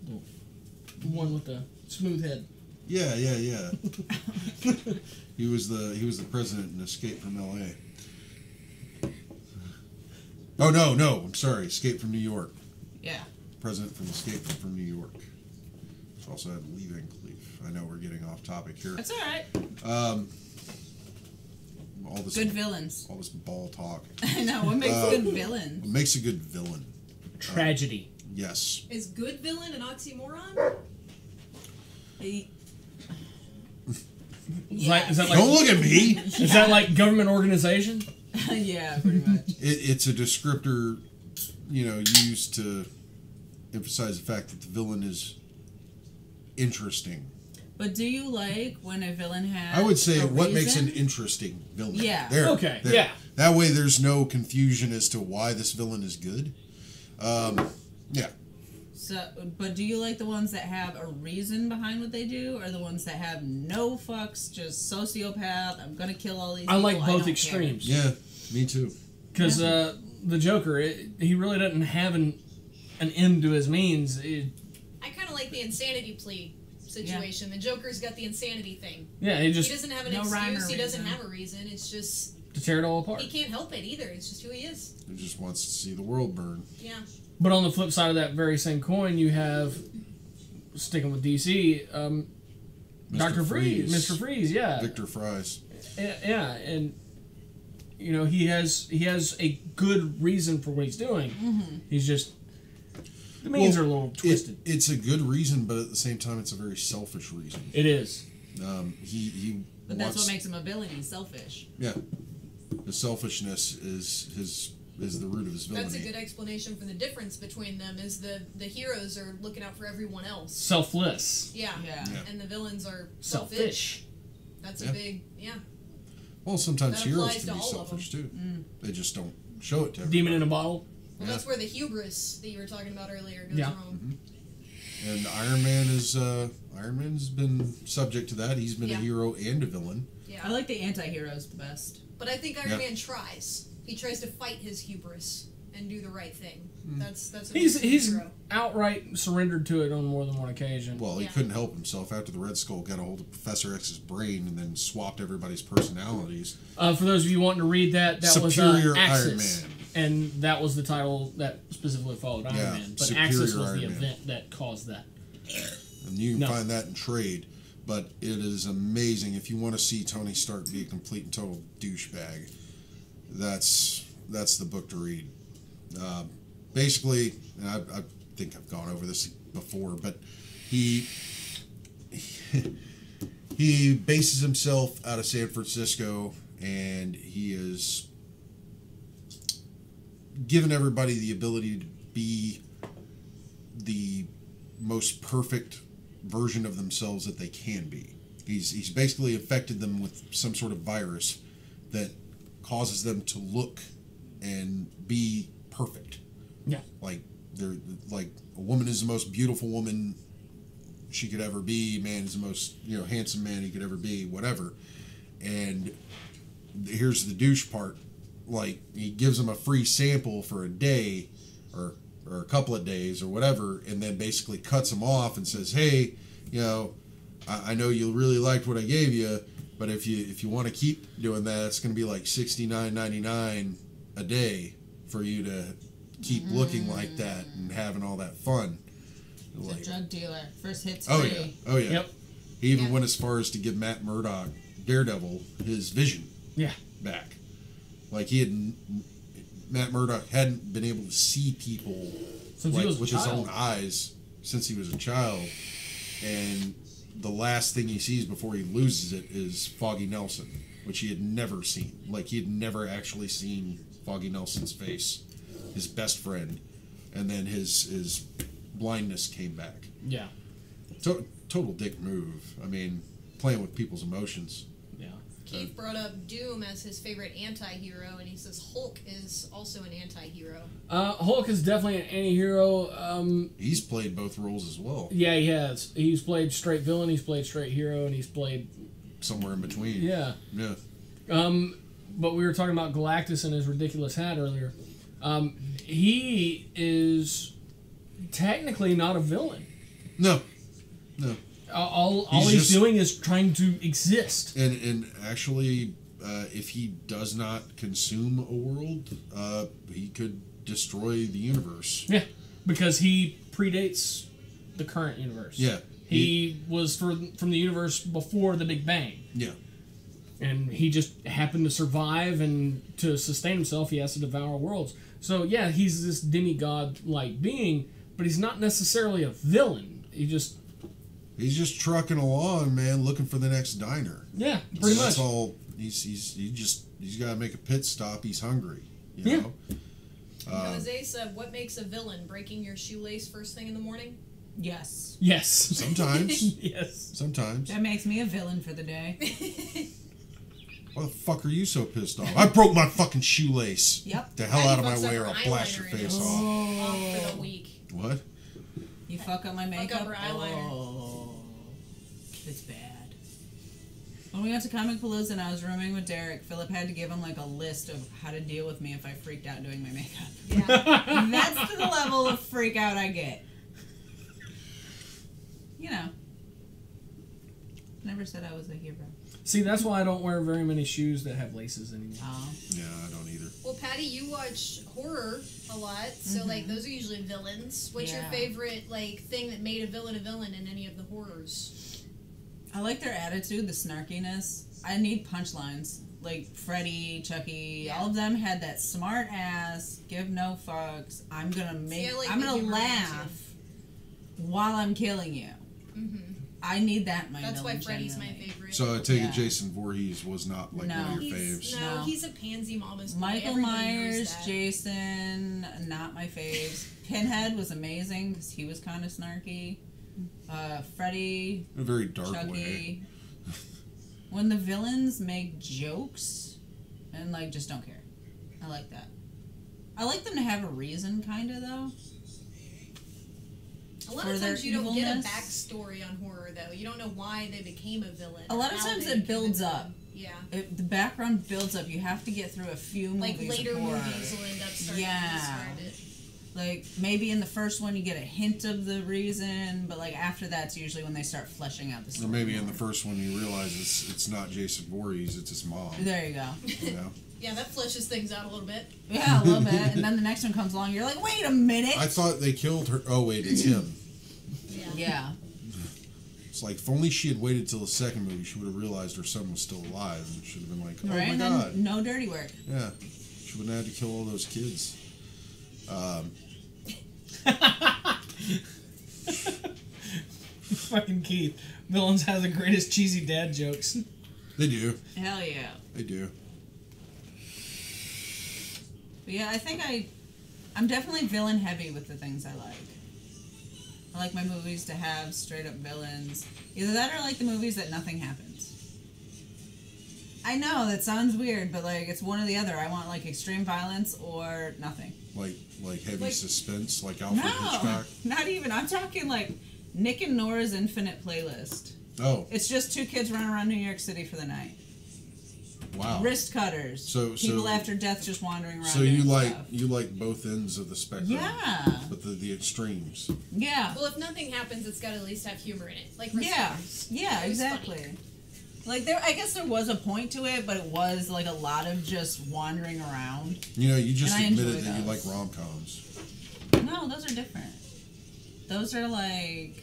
The one with the smooth head. Yeah. He was the president in Escape from L.A. Oh no! I'm sorry. Escape from New York. Yeah. President from Escape from New York. Also had Lee Van Cleef. I know we're getting off topic here. That's alright. All this Good villains. all this ball talk. I know. What makes good villains? What makes a good villain? Tragedy. Yes. Is good villain an oxymoron? Is that Don't like look at me. is that like government organization? Yeah, pretty much. It's a descriptor, used to emphasize the fact that the villain is interesting. But do you like when a villain has I would say a what makes reason? an interesting villain. Yeah. There. Okay, There. yeah. That way there's no confusion as to why this villain is good. Yeah. So, but do you like the ones that have a reason behind what they do, or the ones that have no fucks, just sociopath? I'm gonna kill all these. I like people, both don't extremes. Yeah. Me too. Because the Joker, he really doesn't have an end to his means. I kind of like the insanity plea situation. The Joker's got the insanity thing. Yeah, he He just doesn't have an No rhyme excuse. or He doesn't reason. have a reason. It's just to tear it all apart. he can't help it either. It's just who he is. He just wants to see the world burn. Yeah. But on the flip side of that very same coin, you have, sticking with DC, Dr. Freeze, Mr. Freeze, yeah. Victor Fries. Yeah, and he has a good reason for what he's doing. Mm-hmm. He's just the means Well, are a little twisted. It's a good reason, but at the same time, it's a very selfish reason. It is. He But that's wants, what makes him a villain. He's selfish. Yeah. The selfishness is the root of his villainy. That's a good explanation for the difference between them. Is the heroes are looking out for everyone else. Selfless. Yeah. Yeah. Yeah. And the villains are selfish. Selfish. That's Yeah. a big Well, sometimes That heroes applies can to be all of selfish too. Mm. They just don't show it to everybody. Demon in a bottle. Well, Yeah. that's where the hubris that you were talking about earlier goes Yeah. wrong. And Iron Man's been subject to that. He's been Yeah. a hero and a villain. Yeah. I like the anti-heroes the best. But I think Iron Yeah. Man tries. He tries to fight his hubris and do the right thing. Mm. That's what He's makes him a he's hero. outright surrendered to it on more than one occasion. Well, he Yeah. couldn't help himself after the Red Skull got a hold of Professor X's brain and then swapped everybody's personalities. For those of you wanting to read that Superior was Iron Axis, Man. and that was the title that specifically followed Iron Yeah, Man. But Superior Axis was Iron the Man. event that caused that. And you can No. find that in trade. But it is amazing. If you want to see Tony Stark be a complete and total douchebag, that's the book to read. Basically, and think I've gone over this before, but he bases himself out of San Francisco, and he is given everybody the ability to be the most perfect version of themselves that they can be. He's basically infected them with some sort of virus that causes them to look and be perfect. Yeah. Like they're like a woman is the most beautiful woman she could ever be. Man is the most handsome man he could ever be. Whatever. And here's the douche part. Like he gives them a free sample for a day, or a couple of days or whatever, and then basically cuts them off and says, "Hey, I know you really liked what I gave you, but if you want to keep doing that, it's going to be like $69.99 a day for you to keep looking like that and having all that fun." He's Like, a drug dealer. First hit's oh free. yeah, oh yeah. Yep. He even Yeah. went as far as to give Matt Murdock, Daredevil, his vision Yeah. back. Like Matt Murdock hadn't been able to see people Since like he was a with his child. own eyes since he was a child, and the last thing he sees before he loses it is Foggy Nelson, which he had never seen. Like he had never actually seen Foggy Nelson's face, his best friend, and then his blindness came back. Yeah. Total dick move. I mean, playing with people's emotions. Yeah. Keith brought up Doom as his favorite anti-hero, and he says Hulk is also an anti-hero. Hulk is definitely an anti-hero. He's played both roles as well, Yeah, he has. He's played straight villain, he's played straight hero, and he's played... somewhere in between. Yeah. Yeah. But we were talking about Galactus and his ridiculous hat earlier. He is technically not a villain. No. All He's he's just- doing is trying to exist. And actually, if he does not consume a world, he could destroy the universe. Yeah, because he predates the current universe. Yeah. He was from the universe before the Big Bang. Yeah. And he just happened to survive, and to sustain himself, he has to devour worlds. So, yeah, he's this demigod-like being, but he's not necessarily a villain. He's just trucking along, man, looking for the next diner. Yeah, pretty That's much. all. He's got to make a pit stop. He's hungry. You Yeah. know. Jose said, "What makes a villain? Breaking your shoelace first thing in the morning?" Yes. Yes. Sometimes. Yes. Sometimes. That makes me a villain for the day. Why the fuck are you so pissed off? I broke my fucking shoelace. Yep. The hell Patty out of my fucks up way, or her I'll blast your eyeliner face and off. off for the week. What? You fuck up my makeup. up her eyeliner. Oh, it's bad. When we went to Comic Palooza and I was rooming with Derek, Philip had to give him like a list of how to deal with me if I freaked out doing my makeup. Yeah. And that's to the level of freak out I get. You know. Never said I was a hero. See, that's why I don't wear very many shoes that have laces anymore. Oh. Yeah, I don't either. Well, Patty, you watch horror a lot, so like those are usually villains. What's your Yeah. favorite thing that made a villain in any of the horrors? I like their attitude, the snarkiness. I need punchlines. Like Freddy, Chucky, Yeah. all of them had that smart ass, give no fucks. I'm gonna make. I like I'm the gonna humor laugh while I'm killing you. Mm-hmm. I need that in my That's why villain, Freddy's my genuinely. favorite. So I take Yeah. it Jason Voorhees was not like No. one of your he's, faves. no, No. he's a pansy mama's boy. Michael Everybody knows Myers, that. Jason, not my faves. Pinhead was amazing because he was kind of snarky. Freddy, In a very dark way. Chucky. When the villains make jokes and like just don't care, I like that. I like them to have a reason, kind of though. A lot for of their times you don't get a evilness. backstory on horror, though. You don't know why they became a villain. A lot or of how times they it became a builds villain. up. Yeah. The background builds up. You have to get through a few Like movies. later of horror. movies will end up starting Yeah. to describe it. Like maybe in the first one you get a hint of the reason, but like after that's usually when they start fleshing out the Or story. maybe in the first one you realize it's not Jason Voorhees, it's his mom. There you go. You know? Yeah, that fleshes things out a little bit. Yeah, a little bit. And then the next one comes along, you're like, wait a minute. I thought they killed her. Oh wait, it's him. Yeah. Yeah. It's like if only she had waited till the second movie, she would have realized her son was still alive, and should have been like, "Oh Right? my And god!" then no dirty work. Yeah, she wouldn't have had to kill all those kids. fucking Keith. Villains have the greatest cheesy dad jokes. They do. Hell yeah. They do. But yeah, I think I'm definitely villain heavy with the things I like. I like my movies to have straight up villains. Either that or like the movies that nothing happens. I know that sounds weird, but like it's one or the other. I want like extreme violence or nothing. Like heavy Like- suspense, like Alfred No, Hitchcock. not even. I'm talking like Nick and Nora's Infinite Playlist. Oh, It's just two kids running around New York City for the night. wow. Wrist cutters. So- people so- after death just wandering around. So you doing like stuff. both ends of the spectrum. Yeah. But the extremes. Yeah. Well, if nothing happens, it's got to at least have humor in it. Like Yeah. Rescuers. Yeah. It was Exactly. funny. Like I guess there was a point to it, but it was like a lot of just wandering around. You know, you just And I admitted enjoy that you like those. rom-coms. No, those are different. Those are like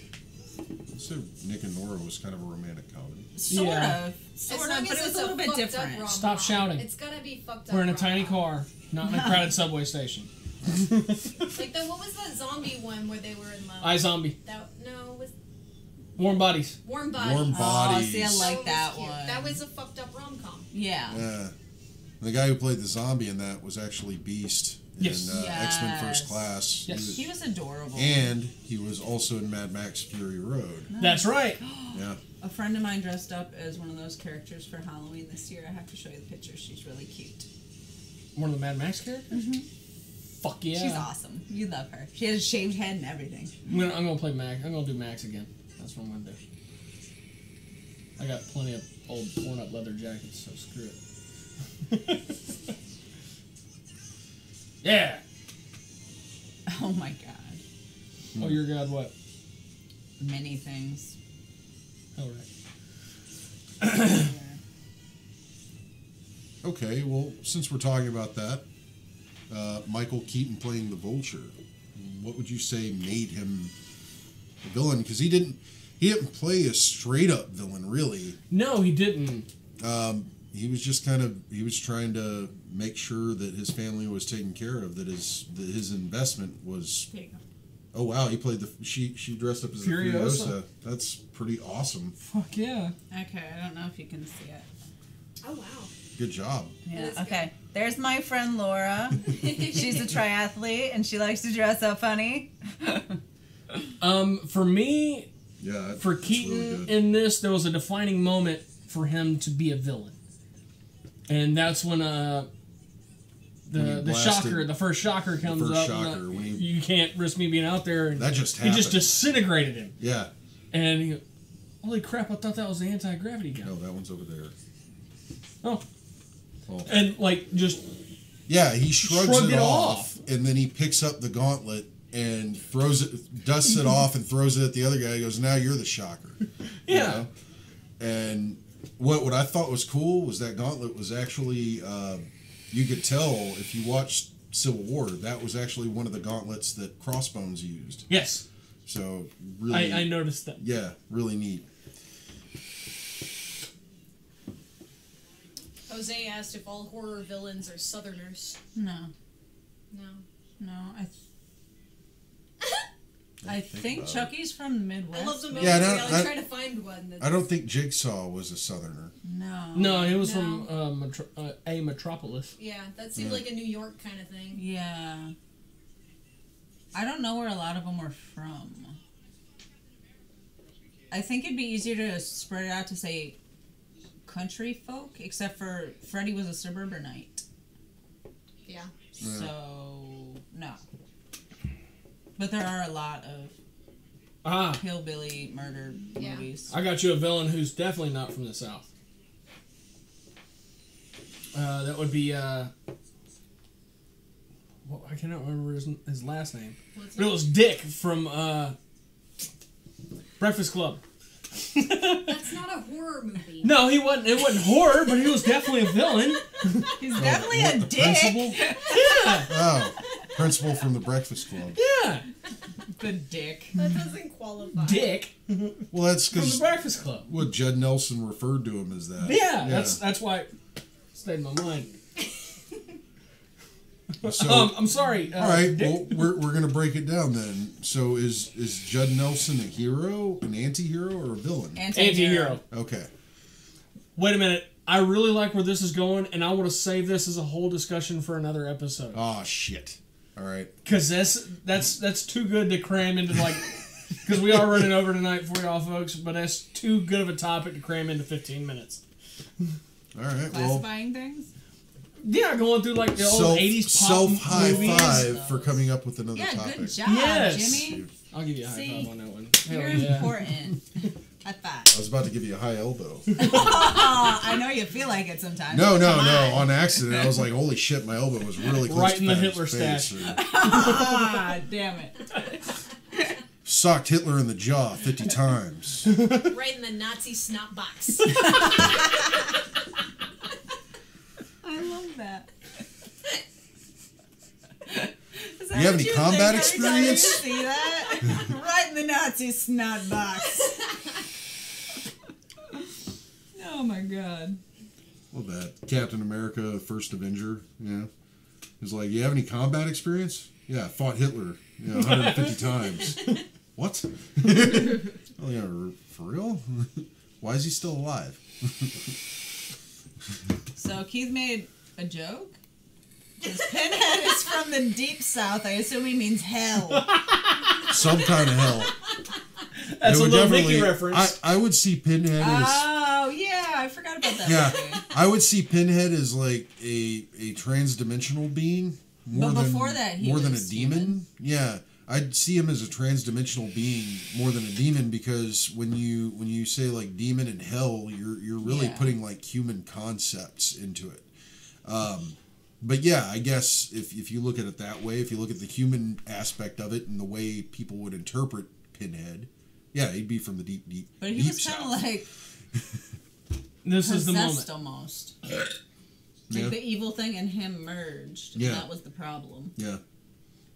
So Nick and Nora was kind of a romantic comedy. sort Yeah. of, As sort long of, but as it was it's a little bit fucked up different. rom-com, Stop shouting. It's gotta be fucked up. We're in a tiny rom-com. car, not in a crowded subway station. Like what was that zombie one where they were in love? iZombie. No, was Warm Bodies. Warm Bodies. Warm Oh, Bodies. see, I like was that cute. one. That was a fucked up rom com. Yeah. Yeah. The guy who played the zombie in that was actually Beast Yes. in X-Men Yes. First Class. Yes. He was adorable. And he was also in Mad Max Fury Road. That's right. Yeah. A friend of mine dressed up as one of those characters for Halloween this year. I have to show you the picture. She's really cute. One of the Mad Max characters? Fuck yeah. She's awesome. You love her. She has a shaved head and everything. I'm gonna play Max. I'm gonna do Max again. That's what I'm gonna do. I got plenty of old worn up leather jackets, so screw it. Yeah. Oh my god. Oh, your God, what? Many things. All right. Okay, well, since we're talking about that, Michael Keaton playing the Vulture, what would you say made him a villain? Because he didn't play a straight up villain, really. No, he didn't. He was just he was trying to make sure that his family was taken care of, that his investment was. There you go. Oh wow, he played she dressed up as Furiosa. the Furiosa. That's pretty awesome. Fuck yeah. Okay, I don't know if you can see it. Oh wow. Good job. Yeah. is Okay. There's my friend Laura. She's a triathlete and she likes to dress up funny. For me, Yeah. for that's Keaton really good. in this, there was a defining moment for him to be a villain, and that's when When he the blasted the first shocker comes first up. shocker, when he- you can't risk me being out there, and That just he just happened. disintegrated him. Yeah. And he, holy crap! I thought that was the anti-gravity gun. No, that one's over there. Oh, Oh. and like just Yeah, he shrugs Shrugged it it off, and then he picks up the gauntlet and throws it, dusts it off, and throws it at the other guy. He goes, "Now you're the shocker." You Yeah. know? And what I thought was cool was that gauntlet was actually you could tell if you watched Civil War, that was actually one of the gauntlets that Crossbones used. yes, So really, I noticed that. yeah, really neat. Jose asked if all horror villains are Southerners. No. No. No. I think about it. Chucky's from the Midwest. I love the movie. Yeah, no, I was I- trying to find one. That's, I don't think Jigsaw was a Southerner. No. No, he was No. from a metropolis. Yeah, that seemed Yeah. like a New York kind of thing. Yeah. I don't know where a lot of them were from. I think it'd be easier to spread it out to say country folk, except for Freddie was a suburbanite. Yeah. Yeah. So, no. But there are a lot of Ah, hillbilly murder Yeah. movies. I got you a villain who's definitely not from the South. That would be well, I cannot remember his last name, What's but it was Dick from Breakfast Club. That's not a horror movie. No, he wasn't. It wasn't horror, but he was definitely a villain. He's definitely what, a the dick. principal? Yeah, Oh, principal from the Breakfast Club. yeah, The dick. That doesn't qualify. Dick Well, that's from the because Breakfast Club. what Judd Nelson referred to him as that. Yeah, that's why it stayed in my mind. So, I'm sorry. all right, Dick. well, we're gonna break it down then. So, is Judd Nelson a hero, an anti-hero, or a villain? Anti-hero. Okay. Wait a minute. I really like where this is going, and I want to save this as a whole discussion for another episode. Oh shit! All right. Because that's too good to cram into, like... Because we are running over tonight for y'all folks, but that's too good of a topic to cram into 15 minutes. All right. Well, Classifying things? Yeah, going through, like, the old 80s pop high movies. five for coming up with another Yeah, topic. good job, Yes. Jimmy. I'll give you a high See, five on that one. You're Hell yeah. important. High five. I was about to give you a high elbow. I know you feel like it sometimes. No, Come on. on accident. I was like, holy shit, my elbow was really close Right to in the Pat's Hitler face, stash. or Ah, damn it. socked Hitler in the jaw 50 times. Right in the Nazi snot box. I love that. Is that You have what any you combat think every time you experience? see that? Right in the Nazi snot box. Oh my god. Well, that Captain America, First Avenger, yeah. He's like, you have any combat experience? Yeah, I fought Hitler, 150 times. What? Oh, yeah, for real? Why is he still alive? So Keith made a joke? Because Pinhead is from the deep south. I assume he means hell. Some kind of hell. That's It a would little definitely- Mickey reference. I would see Pinhead as... Oh, yeah. I forgot about that Yeah, movie. I would see Pinhead as like a trans-dimensional being. But before that, he more than a was demon. human. Yeah, I'd see him as a trans-dimensional being more than a demon, because when you say like demon and hell, you're really Yeah. putting like human concepts into it. But yeah, I guess if you look at it that way, if you look at the human aspect of it and the way people would interpret Pinhead, yeah, he'd be from the deep But he deep was kind south. of like This is the moment. possessed almost. Like Yeah. the evil thing and him merged. Yeah. And that was the problem. Yeah.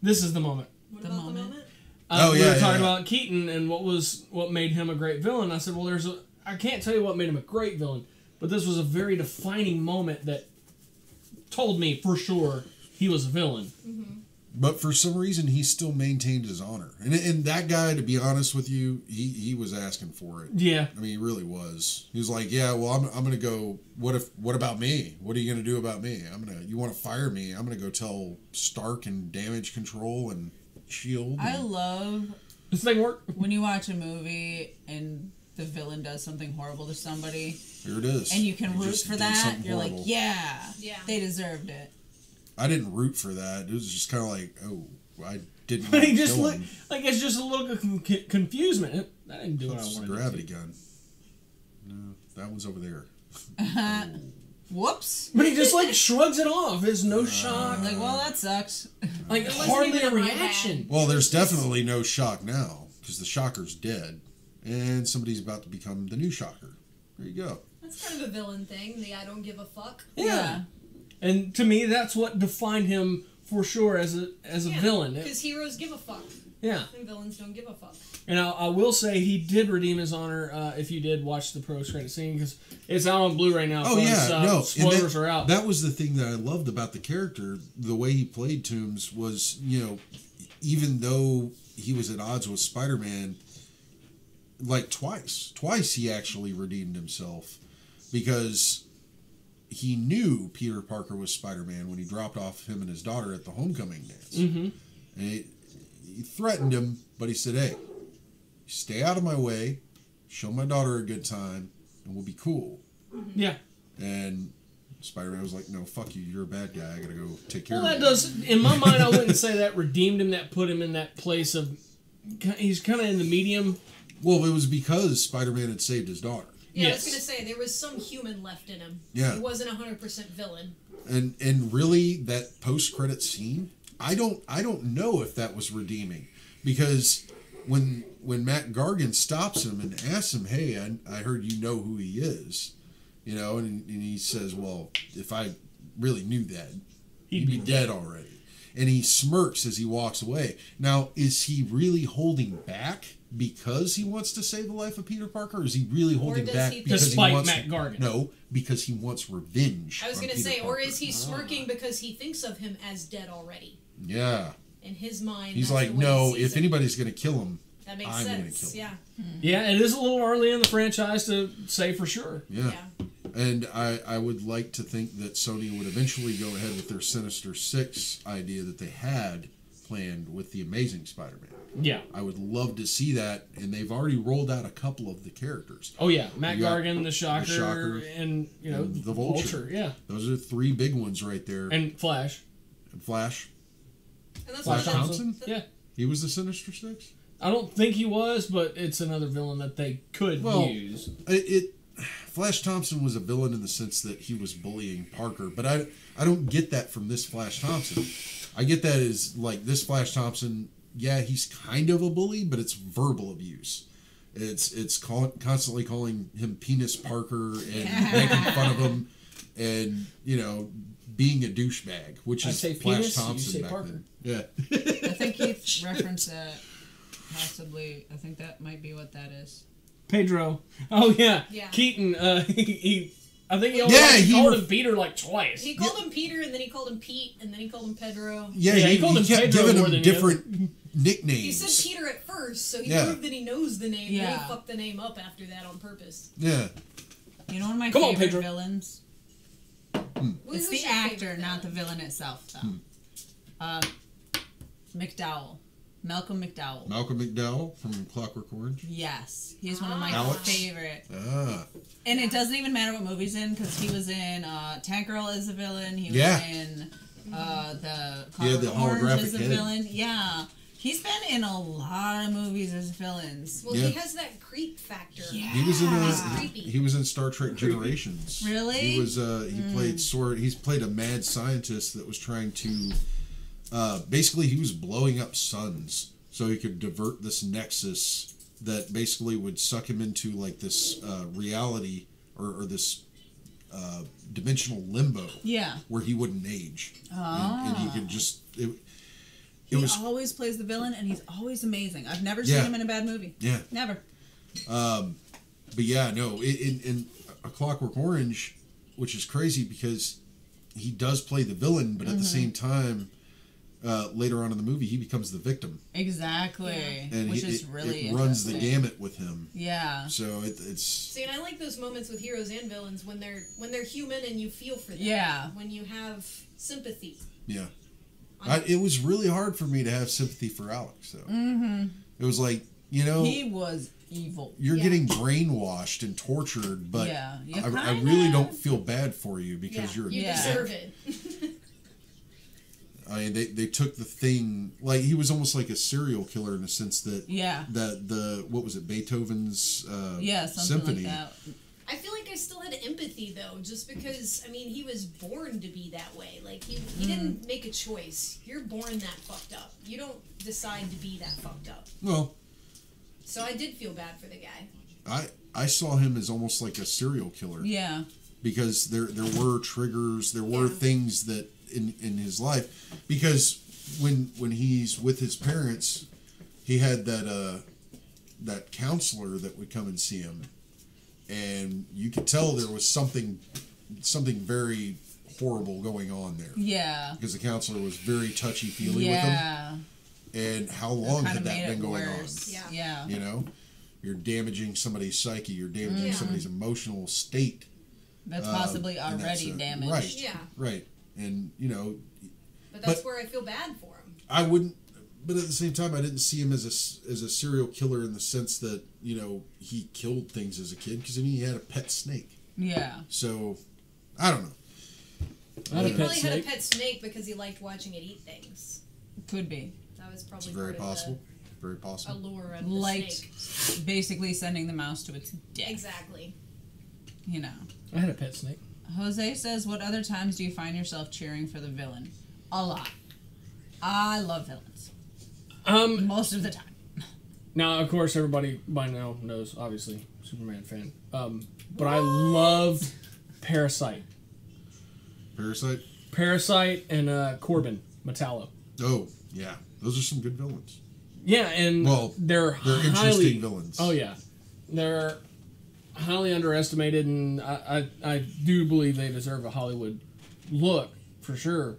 This is the moment. What The about moment. the moment? We yeah, were talking yeah. about Keaton and what made him a great villain. I said, well, I can't tell you what made him a great villain, but this was a very defining moment that told me for sure he was a villain. But for some reason, he still maintained his honor. And that guy, to be honest with you, he was asking for it. Yeah. I mean, he really was. He was like, "Yeah, well, I'm gonna go. What about me? What are you gonna do about me? You want to fire me? I'm gonna go tell Stark and Damage Control and Shield." I love This thing worked. when you watch a movie and the villain does something horrible to somebody Here it is. and you can He root just for did that. something You're horrible. like, yeah, Yeah. they deserved it. I didn't root for that. It was just kind of like, oh, I didn't. But he wanna just kill looked him. like it's just a little confusement. I didn't do what I That's a wanted gravity to. gun. No, that one's over there. Whoops. But he just like shrugs it off. There's no shock. Like, well, that sucks. Like It wasn't hardly even a in my reaction. Well, there's definitely no shock now, because the Shocker's dead, and somebody's about to become the new Shocker. There you go. That's kind of a villain thing. The I don't give a fuck. Yeah. And to me, that's what defined him for sure as a villain. Because heroes give a fuck. Yeah. And villains don't give a fuck. And I will say he did redeem his honor if you did watch the post-credit scene, because it's out on Blu-ray now. Oh folks. yeah, no. and Spoilers are out. That was the thing that I loved about the character. The way he played Toomes was, even though he was at odds with Spider-Man, like twice he actually redeemed himself, because he knew Peter Parker was Spider-Man when he dropped off him and his daughter at the homecoming dance. Mm-hmm. And he threatened him, but he said, "Hey, stay out of my way, show my daughter a good time, and we'll be cool." Yeah. And Spider-Man was like, "No, fuck you, you're a bad guy, I gotta go take care Well, of that you." does, in my mind, I wouldn't say that redeemed him, that put him in that place of, he's kind of in the medium. Well, it was because Spider-Man had saved his daughter. Yeah, Yes. I was gonna say there was some human left in him. Yeah. He wasn't 100% villain. And really, that post-credit scene, I don't know if that was redeeming, because when Matt Gargan stops him and asks him, "Hey, I heard you know who he is," and he says, "Well, if I really knew that, he'd be dead already." and he smirks as he walks away. Now, is he really holding back because he wants to save the life of Peter Parker, or is he really holding does back he think- because Despite he wants Matt Gargan. No, because he wants revenge. I was on gonna Peter say, or Parker. is he smirking because he thinks of him as dead already? Yeah. In his mind, He's that's like, the way no, he sees if it. anybody's going to kill him, That makes I'm gonna sense. kill him. Yeah. Yeah, it is a little early in the franchise to say for sure. yeah. Yeah. And I would like to think that Sony would eventually go ahead with their Sinister Six idea that they had planned with the Amazing Spider-Man. Yeah. I would love to see that, and they've already rolled out a couple of the characters. Oh yeah, Matt You got Gargan, the Shocker, Shocker, and and the Vulture. Yeah, Those are 3 big ones right there. and Flash. Flash, And that's Flash one of the- Thompson? Yeah, he was the Sinister Six. I don't think he was, but it's another villain that they could Well, use. Flash Thompson was a villain in the sense that he was bullying Parker, but I don't get that from this Flash Thompson. I get that as like this Flash Thompson. Yeah, he's kind of a bully, but it's verbal abuse. It's constantly calling him Penis Parker and making fun of him, and being a douchebag, which I is say Flash penis, you Thompson say back Parker. then. Yeah. I think Keith referenced that. Possibly, I think that might be what that is. Pedro. Oh yeah, Yeah. Keaton. I think he only Yeah, he called re- him Peter like twice. He called him Peter, and then he called him Pete, and then he called him Pedro. Yeah, Yeah, he he called him kept Pedro giving more him than the different nicknames. He said Peter at first, so he Yeah. proved that he knows the name. Then Yeah. he fucked the name up after that on purpose. Yeah. You know one of my Come on, favorite Pedro. villains? Who's It's the your actor, favorite not the villain? villain itself, though. McDowell. Malcolm McDowell. Malcolm McDowell from Clockwork Orange. Yes, he's one of my Alex? favorite. Ah. And it doesn't even matter what movie he's in, because he was in Tank Girl as a villain. He was Yeah. in the Yeah, the Clockwork Orange holographic as a head. villain. Yeah. He's been in a lot of movies as villains. Well, Yeah. he has that creep factor. Yeah. He was in He's creepy. he was in Star Trek Generations. Really? He was he played he's played a mad scientist that was trying to basically he was blowing up suns so he could divert this nexus that basically would suck him into like this reality or this dimensional limbo Yeah. where he wouldn't age. And he could just He was always plays the villain, and he's always amazing. I've never seen Yeah. him in a bad movie. yeah. Never. But yeah, no, in A Clockwork Orange, which is crazy because he does play the villain, but at the same time, later on in the movie, he becomes the victim, Exactly. and Which is really it runs the interesting. gamut with him. Yeah. So it's See, and I like those moments with heroes and villains when they're human and you feel for them. Yeah. When you have sympathy. yeah. It was really hard for me to have sympathy for Alex, though. Mm-hmm. It was like He was evil. you're Yeah. getting brainwashed and tortured, but Yeah, you I kinda- really don't feel bad for you because you're a you Yeah. deserve it. I mean, they took the thing like he was almost like a serial killer in the sense that Yeah. that the what was it Beethoven's Yeah, something symphony. like that. I feel like I still had empathy though, just because I mean he was born to be that way. Like he didn't make a choice. You're born that fucked up. You don't decide to be that fucked up. Well, So I did feel bad for the guy. I saw him as almost like a serial killer Yeah. because there were triggers, there were Yeah. things that in his life because when he's with his parents, he had that counselor that would come and see him, and you could tell there was something very horrible going on there Yeah. because the counselor was very touchy-feely with him. Yeah. And how long Kinda had that made been it going worse. Yeah. Yeah. on? You know, you're damaging somebody's psyche, you're damaging somebody's emotional state. That's possibly and that's already a- damaged. Right. Yeah. Right. And But that's But- where I feel bad for him. I wouldn't. But at the same time, I didn't see him as a serial killer in the sense that he killed things as a kid because he had a pet snake. Yeah. So I don't know. I had a He pet probably had a snake. pet snake because he liked watching it eat things. Could be. That was It's probably very part possible. Very of the possible. allure of the Liked snake. basically sending the mouse to its death. Exactly. You know. I had a pet snake. Jose says, what other times do you find yourself cheering for the villain? A lot. I love villains. Most of the time. Now, of course, everybody by now knows, obviously, Superman fan. But I love Parasite. Parasite. Parasite and Corbin Metallo. Oh, yeah. Those are some good villains. Yeah, and Well, they're They're highly interesting villains. Oh yeah, they're highly underestimated, and I do believe they deserve a Hollywood look for sure.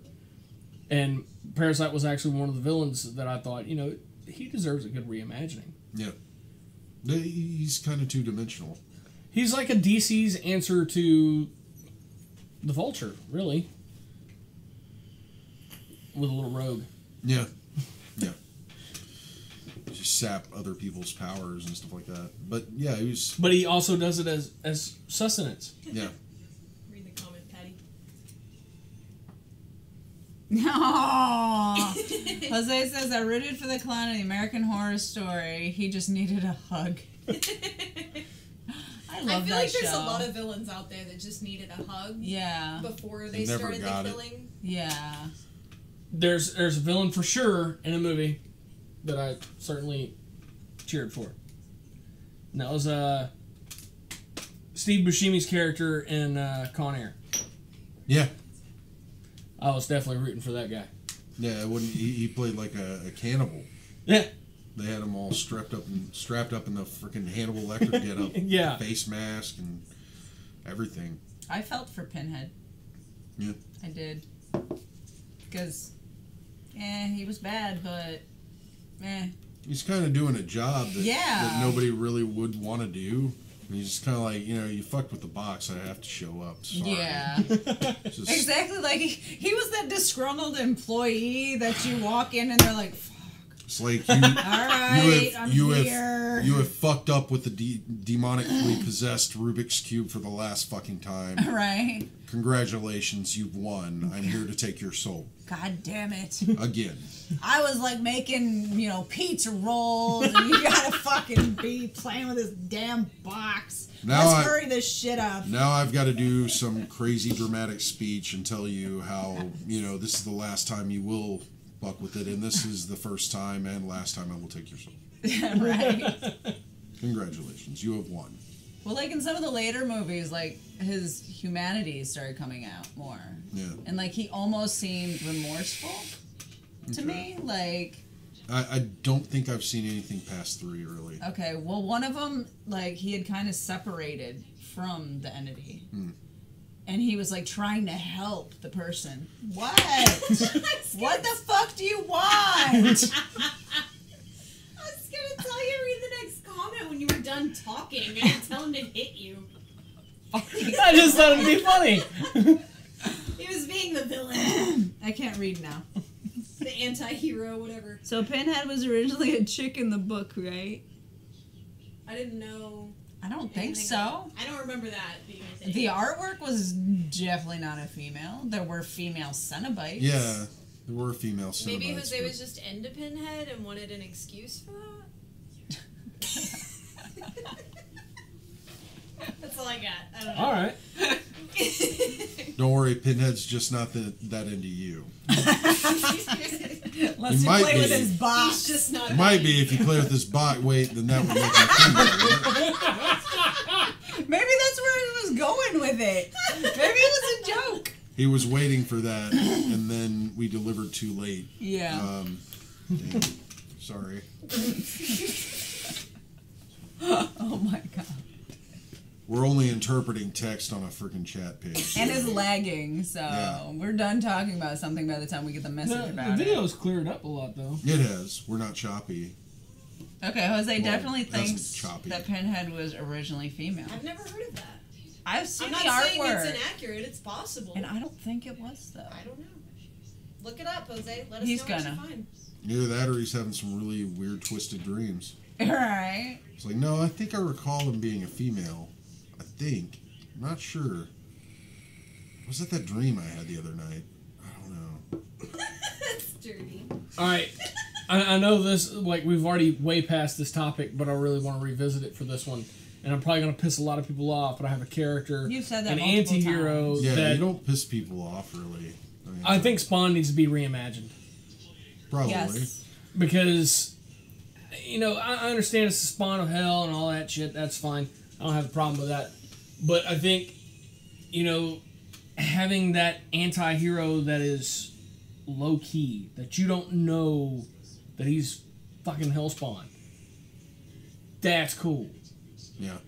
And Parasite was actually one of the villains that I thought, he deserves a good reimagining. Yeah. He's kind of two-dimensional. He's like a DC's answer to the Vulture, really, with a little rogue. Yeah. Yeah. Just sap other people's powers and stuff like that. But yeah, he was. But he also does it as sustenance. Yeah. Read the comment, Patty. No. Jose says, I rooted for the clown in the American Horror Story. He just needed a hug. I love I feel that like there's show. a lot of villains out there that just needed a hug Yeah. before they never started got the it. killing. Yeah. There's a villain for sure in a movie that I certainly cheered for. And that was Steve Buscemi's character in Con Air. Yeah. I was definitely rooting for that guy. Yeah, he played like a cannibal. Yeah. They had him all strapped up in the freaking Hannibal Lecter getup. Yeah. Face mask and everything. I felt for Pinhead. Yeah. I did. Because, he was bad, but, He's kind of doing a job that, Yeah. that nobody really would want to do. He's just kind of like, you fucked with the box. I have to show up. Sorry. yeah. Just- Exactly, like, he was that disgruntled employee that you walk in and they're like, fuck, It's like you, alright, I'm here. you have fucked up with the demonically possessed Rubik's Cube for the last fucking time. Right? Congratulations, you've won. I'm here to take your soul. God damn it. Again. I was like making, pizza rolls and you gotta fucking be playing with this damn box. Now Let's hurry this shit up. Now I've got to do some crazy dramatic speech and tell you how, this is the last time you will fuck with it, and this is the first time and last time I will take your soul. Right? Congratulations, you have won. Well, like in some of the later movies, like his humanity started coming out more. Yeah. And like he almost seemed remorseful to me. Like, I don't think I've seen anything past 3, really. okay, well, one of them, like, he had kind of separated from the entity. And he was, like, trying to help the person. What? What the fuck do you want? I was gonna tell you read the next comment when you were done talking and tell him to hit you. I just thought it'd be funny. He was being the villain, I can't read now. the anti-hero, whatever. So Pinhead was originally a chick in the book, right? I didn't know. I don't think anything so. about- I don't remember that being a thing. The artwork was definitely not a female. There were female Cenobites. Yeah, there were female Cenobites. Maybe Jose but- was just into Pinhead and wanted an excuse for that. That's all I got. I don't know. All right. Don't worry, Pinhead's just not that into you. Let's He might play with be. his He's box. just not. It might be if you play with this bot. Wait, then that would make him female. Maybe that's where he was going with it. Maybe it was a joke. He was waiting for that, and then we delivered too late. Yeah. Damn. Sorry. Oh my god. We're only interpreting text on a freaking chat page. And it's lagging, so Yeah. we're done talking about something by the time we get the message The about it. video's cleared up a lot, though. It has. We're not choppy. Okay, Jose Well, definitely that's thinks choppy. that Pinhead was originally female. I've never heard of that. I've seen I'm the not saying artwork, it's inaccurate. It's possible. and I don't think it was though. I don't know. Look it up, Jose. Let us He's know what gonna. you find. Either that or he's having some really weird, twisted dreams. Right? It's like, no, I think I recall him being a female. I think. I'm not sure. Was that dream I had the other night? I don't know. That's dirty. All right. I know this, like, we've already way past this topic, but I really want to revisit it for this one. And I'm probably going to piss a lot of people off, but I have a character, You've said that an multiple anti-hero times. Yeah, that you don't piss people off, really. I think Spawn needs to be reimagined. Probably. Yes. Because, I understand it's the spawn of hell and all that shit. That's fine. I don't have a problem with that. But I think, having that anti-hero that is low key, that you don't know that he's fucking Hellspawn. That's cool. Yeah.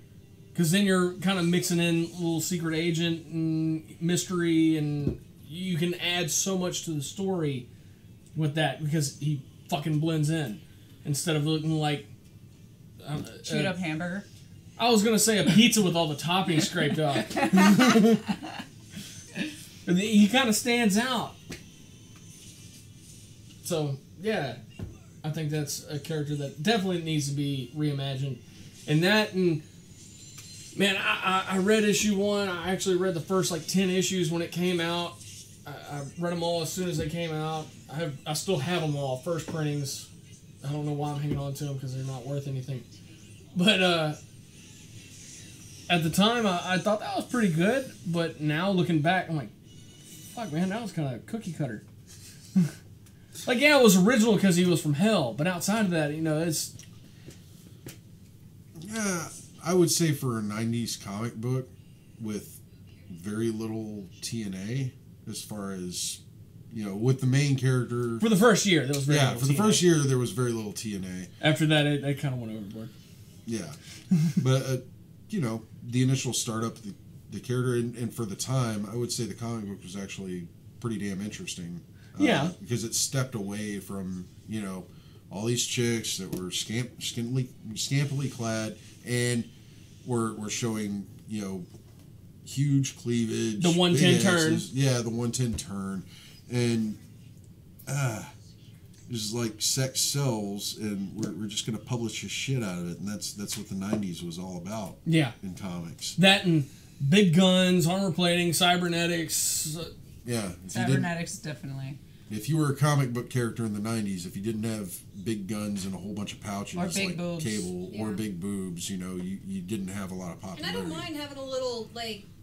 Because then you're kind of mixing in a little secret agent and mystery, and you can add so much to the story with that because he fucking blends in instead of looking like Chewed up hamburger. I was gonna say a pizza with all the toppings scraped off. He kind of stands out. So yeah, I think that's a character that definitely needs to be reimagined. And that, and man, I read issue 1. I actually read the first 10 issues when it came out. I read them all as soon as they came out. I still have them all, first printings. I don't know why I'm hanging on to them because they're not worth anything. But at the time, I thought that was pretty good. But now looking back, I'm like, fuck, man, that was kind of cookie cutter. Yeah, it was original because he was from hell. But outside of that, it's... Yeah, I would say for a 90s comic book with very little TNA, as far as, with the main character. For the first year, there was very little for the TNA. first year, there was very little TNA. After that, it kind of went overboard. Yeah. But, the initial startup, the character, and for the time, I would say the comic book was actually pretty damn interesting. Yeah. Because it stepped away from, all these chicks that were scantily clad and were showing, huge cleavage. The 110 turn. Yeah, the 110 turn. And it's like sex sells, and we're just going to publish the shit out of it. And that's what the 90s was all about. Yeah. In comics. That and big guns, armor plating, cybernetics. Yeah. Cybernetics, definitely. If you were a comic book character in the 90s, if you didn't have big guns and a whole bunch of pouches or big like boobs. Cable or Yeah. big boobs, you didn't have a lot of And I popularity. don't mind having a little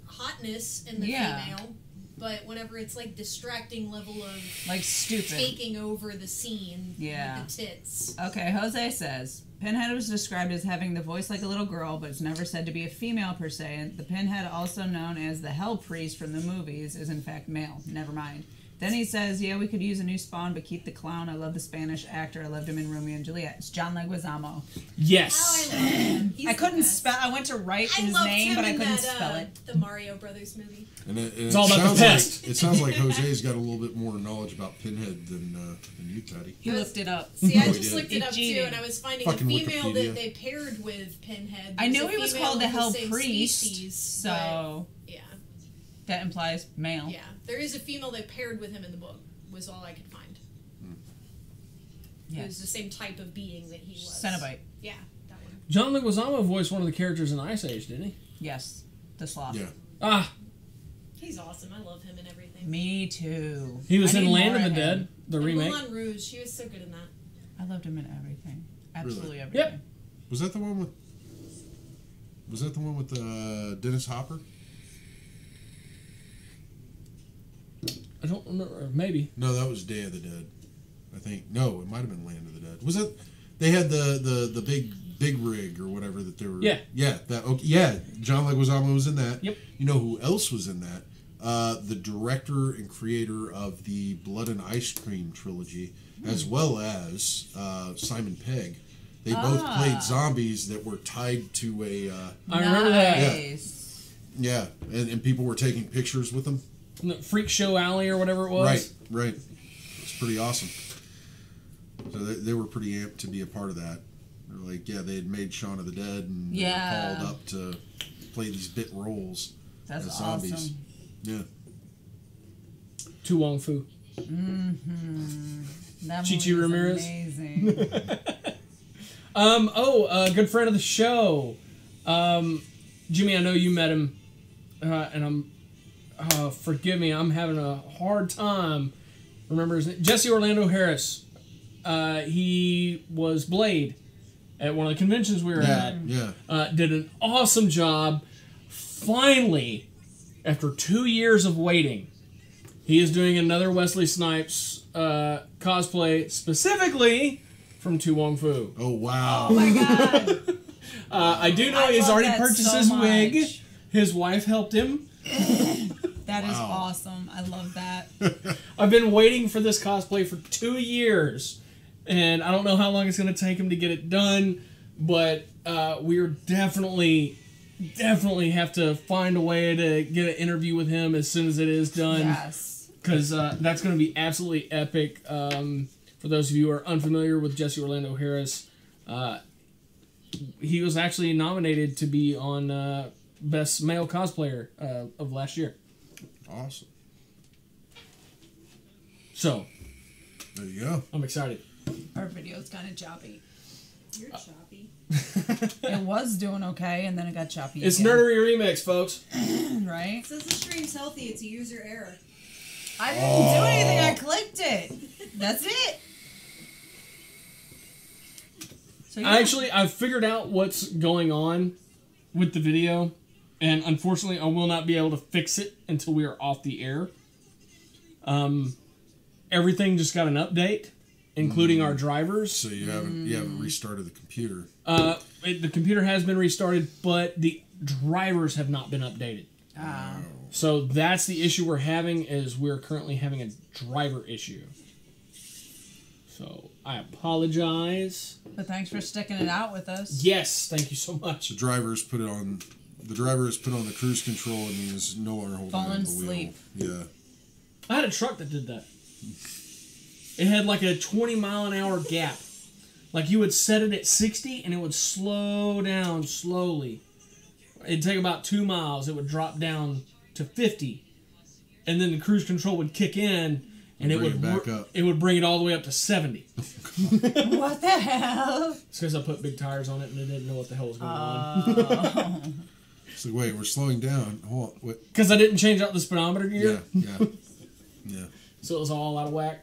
hotness in the female, but whenever it's distracting level of stupid taking over the scene with the tits. Okay, Jose says Pinhead was described as having the voice like a little girl, but it's never said to be a female per se. And the Pinhead, also known as the Hell Priest from the movies, is in fact male. Never mind. Then he says, yeah, we could use a new Spawn, but keep the clown. I love the Spanish actor. I loved him in Romeo and Juliet. It's John Leguizamo. Yes. Oh, I love him. He's I the couldn't best. spell. I went to write I his loved name, him but I in couldn't that, spell it. The Mario Brothers movie. And It's all about the sounds pest. it sounds like Jose's got a little bit more knowledge about Pinhead than you, Teddy. He looked it up. See, I Oh, just he looked did. it up He too, cheated. and I was finding Fucking a female Wikipedia. that they paired with Pinhead. I There's knew a he was female called the of Hell same Priest, species, so but, yeah, that implies male. yeah. There is a female they paired with him in the book. Was all I could find. It was the Yes. same type of being that he was. Cenobite. Yeah, that one. John Leguizamo voiced one of the characters in Ice Age, didn't he? Yes. The sloth. Yeah. Ah, He's awesome. I love him and everything. Me too. he was I in need Land more of the him. Dead, the And remake. Moulin Rouge. She was so good in that. I loved him in everything. Absolutely Really? everything. Yep. Was that the one with Dennis Hopper? I don't remember. Maybe. No, that was Day of the Dead. I think. No, it might have been Land of the Dead. Was that? They had the big rig or whatever that they were. Yeah. Yeah. That. Okay. Yeah. John Leguizamo was in that. Yep. You know who else was in that? The director and creator of the Blood and Ice Cream trilogy, as well as Simon Pegg. They both played zombies that were tied to a. I remember that. Nice. Yeah, and people were taking pictures with them. The Freak Show Alley or whatever it was. Right. It's pretty awesome. So they were pretty amped to be a part of that. They're like, yeah, they had made Shaun of the Dead, and they were called up to play these bit roles That's as zombies. awesome. Yeah. Tu Wong Fu. That Chi-Chi movie was Ramirez. amazing. A good friend of the show. Jimmy, I know you met him, and I'm, forgive me, I'm having a hard time. Remember his name? Jesse Orlando Harris. He was Blade at one of the conventions we were at. Yeah. Did an awesome job. Finally, after 2 years of waiting, he is doing another Wesley Snipes cosplay, specifically from Tu Wong Fu. Oh wow. Oh my god. I do know I he's love already that purchased so his wig. much. His wife helped him. That is Wow. awesome. I love that. I've been waiting for this cosplay for 2 years, and I don't know how long it's going to take him to get it done, but we're definitely have to find a way to get an interview with him as soon as it is done. Yes. Because that's going to be absolutely epic. For those of you who are unfamiliar with Jesse Orlando Harris, he was actually nominated to be on Best Male Cosplayer of last year. Awesome. So, There you go. I'm excited. Our video's kind of choppy. You're choppy. It was doing okay, and then it got choppy. It's again. Nerdery Remix, folks. Right? It says the stream's healthy. It's a user error. I didn't do anything. I clicked it. That's it. So I've figured out what's going on with the video, and unfortunately, I will not be able to fix it until we are off the air. Everything just got an update, including our drivers. So you haven't restarted the computer. The computer has been restarted, but the drivers have not been updated. So that's the issue we're having, is we're currently having a driver issue. So I apologize. But thanks for sticking it out with us. Yes, thank you so much. The driver has put on the cruise control and he is no longer holding Fallen on to the wheel. asleep. Yeah. I had a truck that did that. It had like a 20-mile-an-hour gap. Like you would set it at 60 and it would slow down slowly. It'd take about 2 miles. It would drop down to 50. And then the cruise control would kick in and it Bring would it back up. It would bring it all the way up to 70. What the hell? It's because I put big tires on it and they didn't know what the hell was going on. So wait, we're slowing down. Hold on. Wait. Because I didn't change out the speedometer gear. Yeah. So it was all out of whack.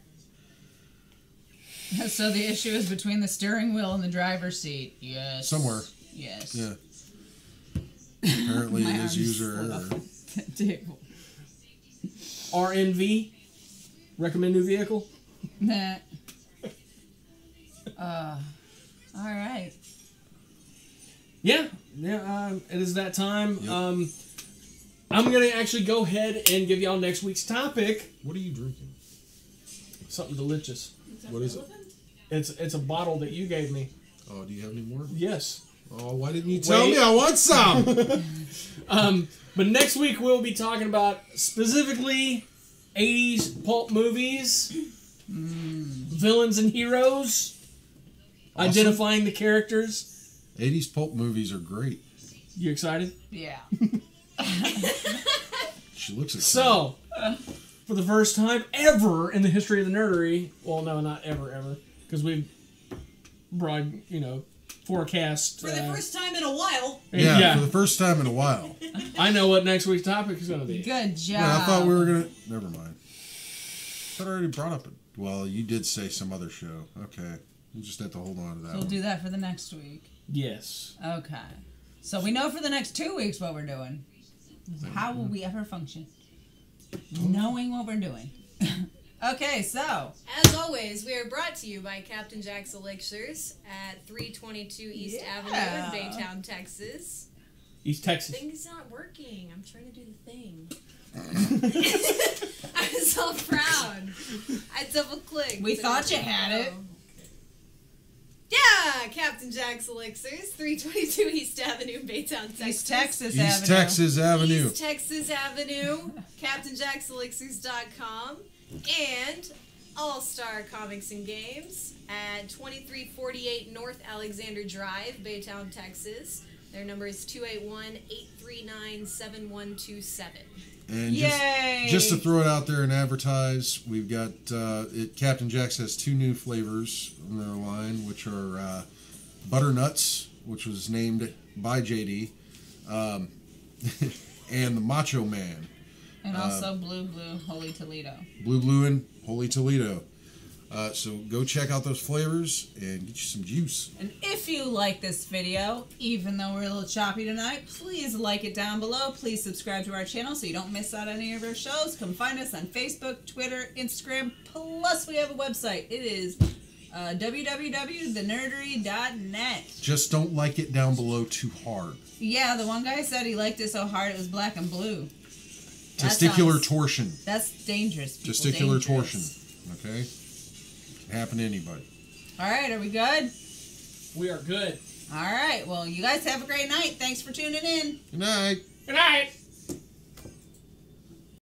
So the issue is between the steering wheel and the driver's seat. Yes. Somewhere. Yes. Yeah. Apparently My it arms is user slid error. off the table. RNV. Recommend new vehicle. Nah. All right. Yeah, it is that time. Yep. I'm going to actually go ahead and give y'all next week's topic. What are you drinking? Something delicious. What is it? It's a bottle that you gave me. Oh, do you have any more? Yes. Oh, why didn't you tell Wait. me? I want some. But next week we'll be talking about specifically 80s pulp movies, villains and heroes, Awesome. identifying the characters. 80s pulp movies are great. You excited? Yeah. She looks excited. So, for the first time ever in the history of the nerdery, well, no, not ever, because we've forecast. For the first time in a while. Yeah, for the first time in a while. I know what next week's topic is going to be. Good job. Well, I thought we were gonna. Never mind. I thought I already brought up it. Well, you did say some other show. Okay, you just have to hold on to that. We'll one. do that for the next week. Yes. Okay. So we know for the next 2 weeks what we're doing. How will we ever function? Knowing what we're doing. Okay, so. As always, we are brought to you by Captain Jack's Elixirs at 322 East Avenue in Baytown, Texas. East Texas. Thing's not working. I'm trying to do the thing. I'm so proud. I double clicked. We thought you had it. Yeah, Captain Jack's Elixirs, 322 East Avenue, Baytown, Texas. East Texas East Avenue. Texas Avenue. East Texas Avenue, CaptainJacksElixirs.com, and All Star Comics and Games at 2348 North Alexander Drive, Baytown, Texas. Their number is 281-839-7127. And Yay! just to throw it out there and advertise, we've got Captain Jack's has 2 new flavors in their line, which are Butternuts, which was named by JD, and the Macho Man. And also Blue Holy Toledo. Blue and Holy Toledo. So go check out those flavors and get you some juice. And if you like this video, even though we're a little choppy tonight, please like it down below. Please subscribe to our channel so you don't miss out on any of our shows. Come find us on Facebook, Twitter, Instagram. Plus, we have a website. It is www.thenerdery.net. Just don't like it down below too hard. Yeah, the one guy said he liked it so hard it was black and blue. Testicular sounds- torsion. That's dangerous. People. Testicular Dangerous. torsion. Okay? Can happen to anybody. All right, are we good? We are good. All right. Well, you guys have a great night. Thanks for tuning in. Good night. Good night.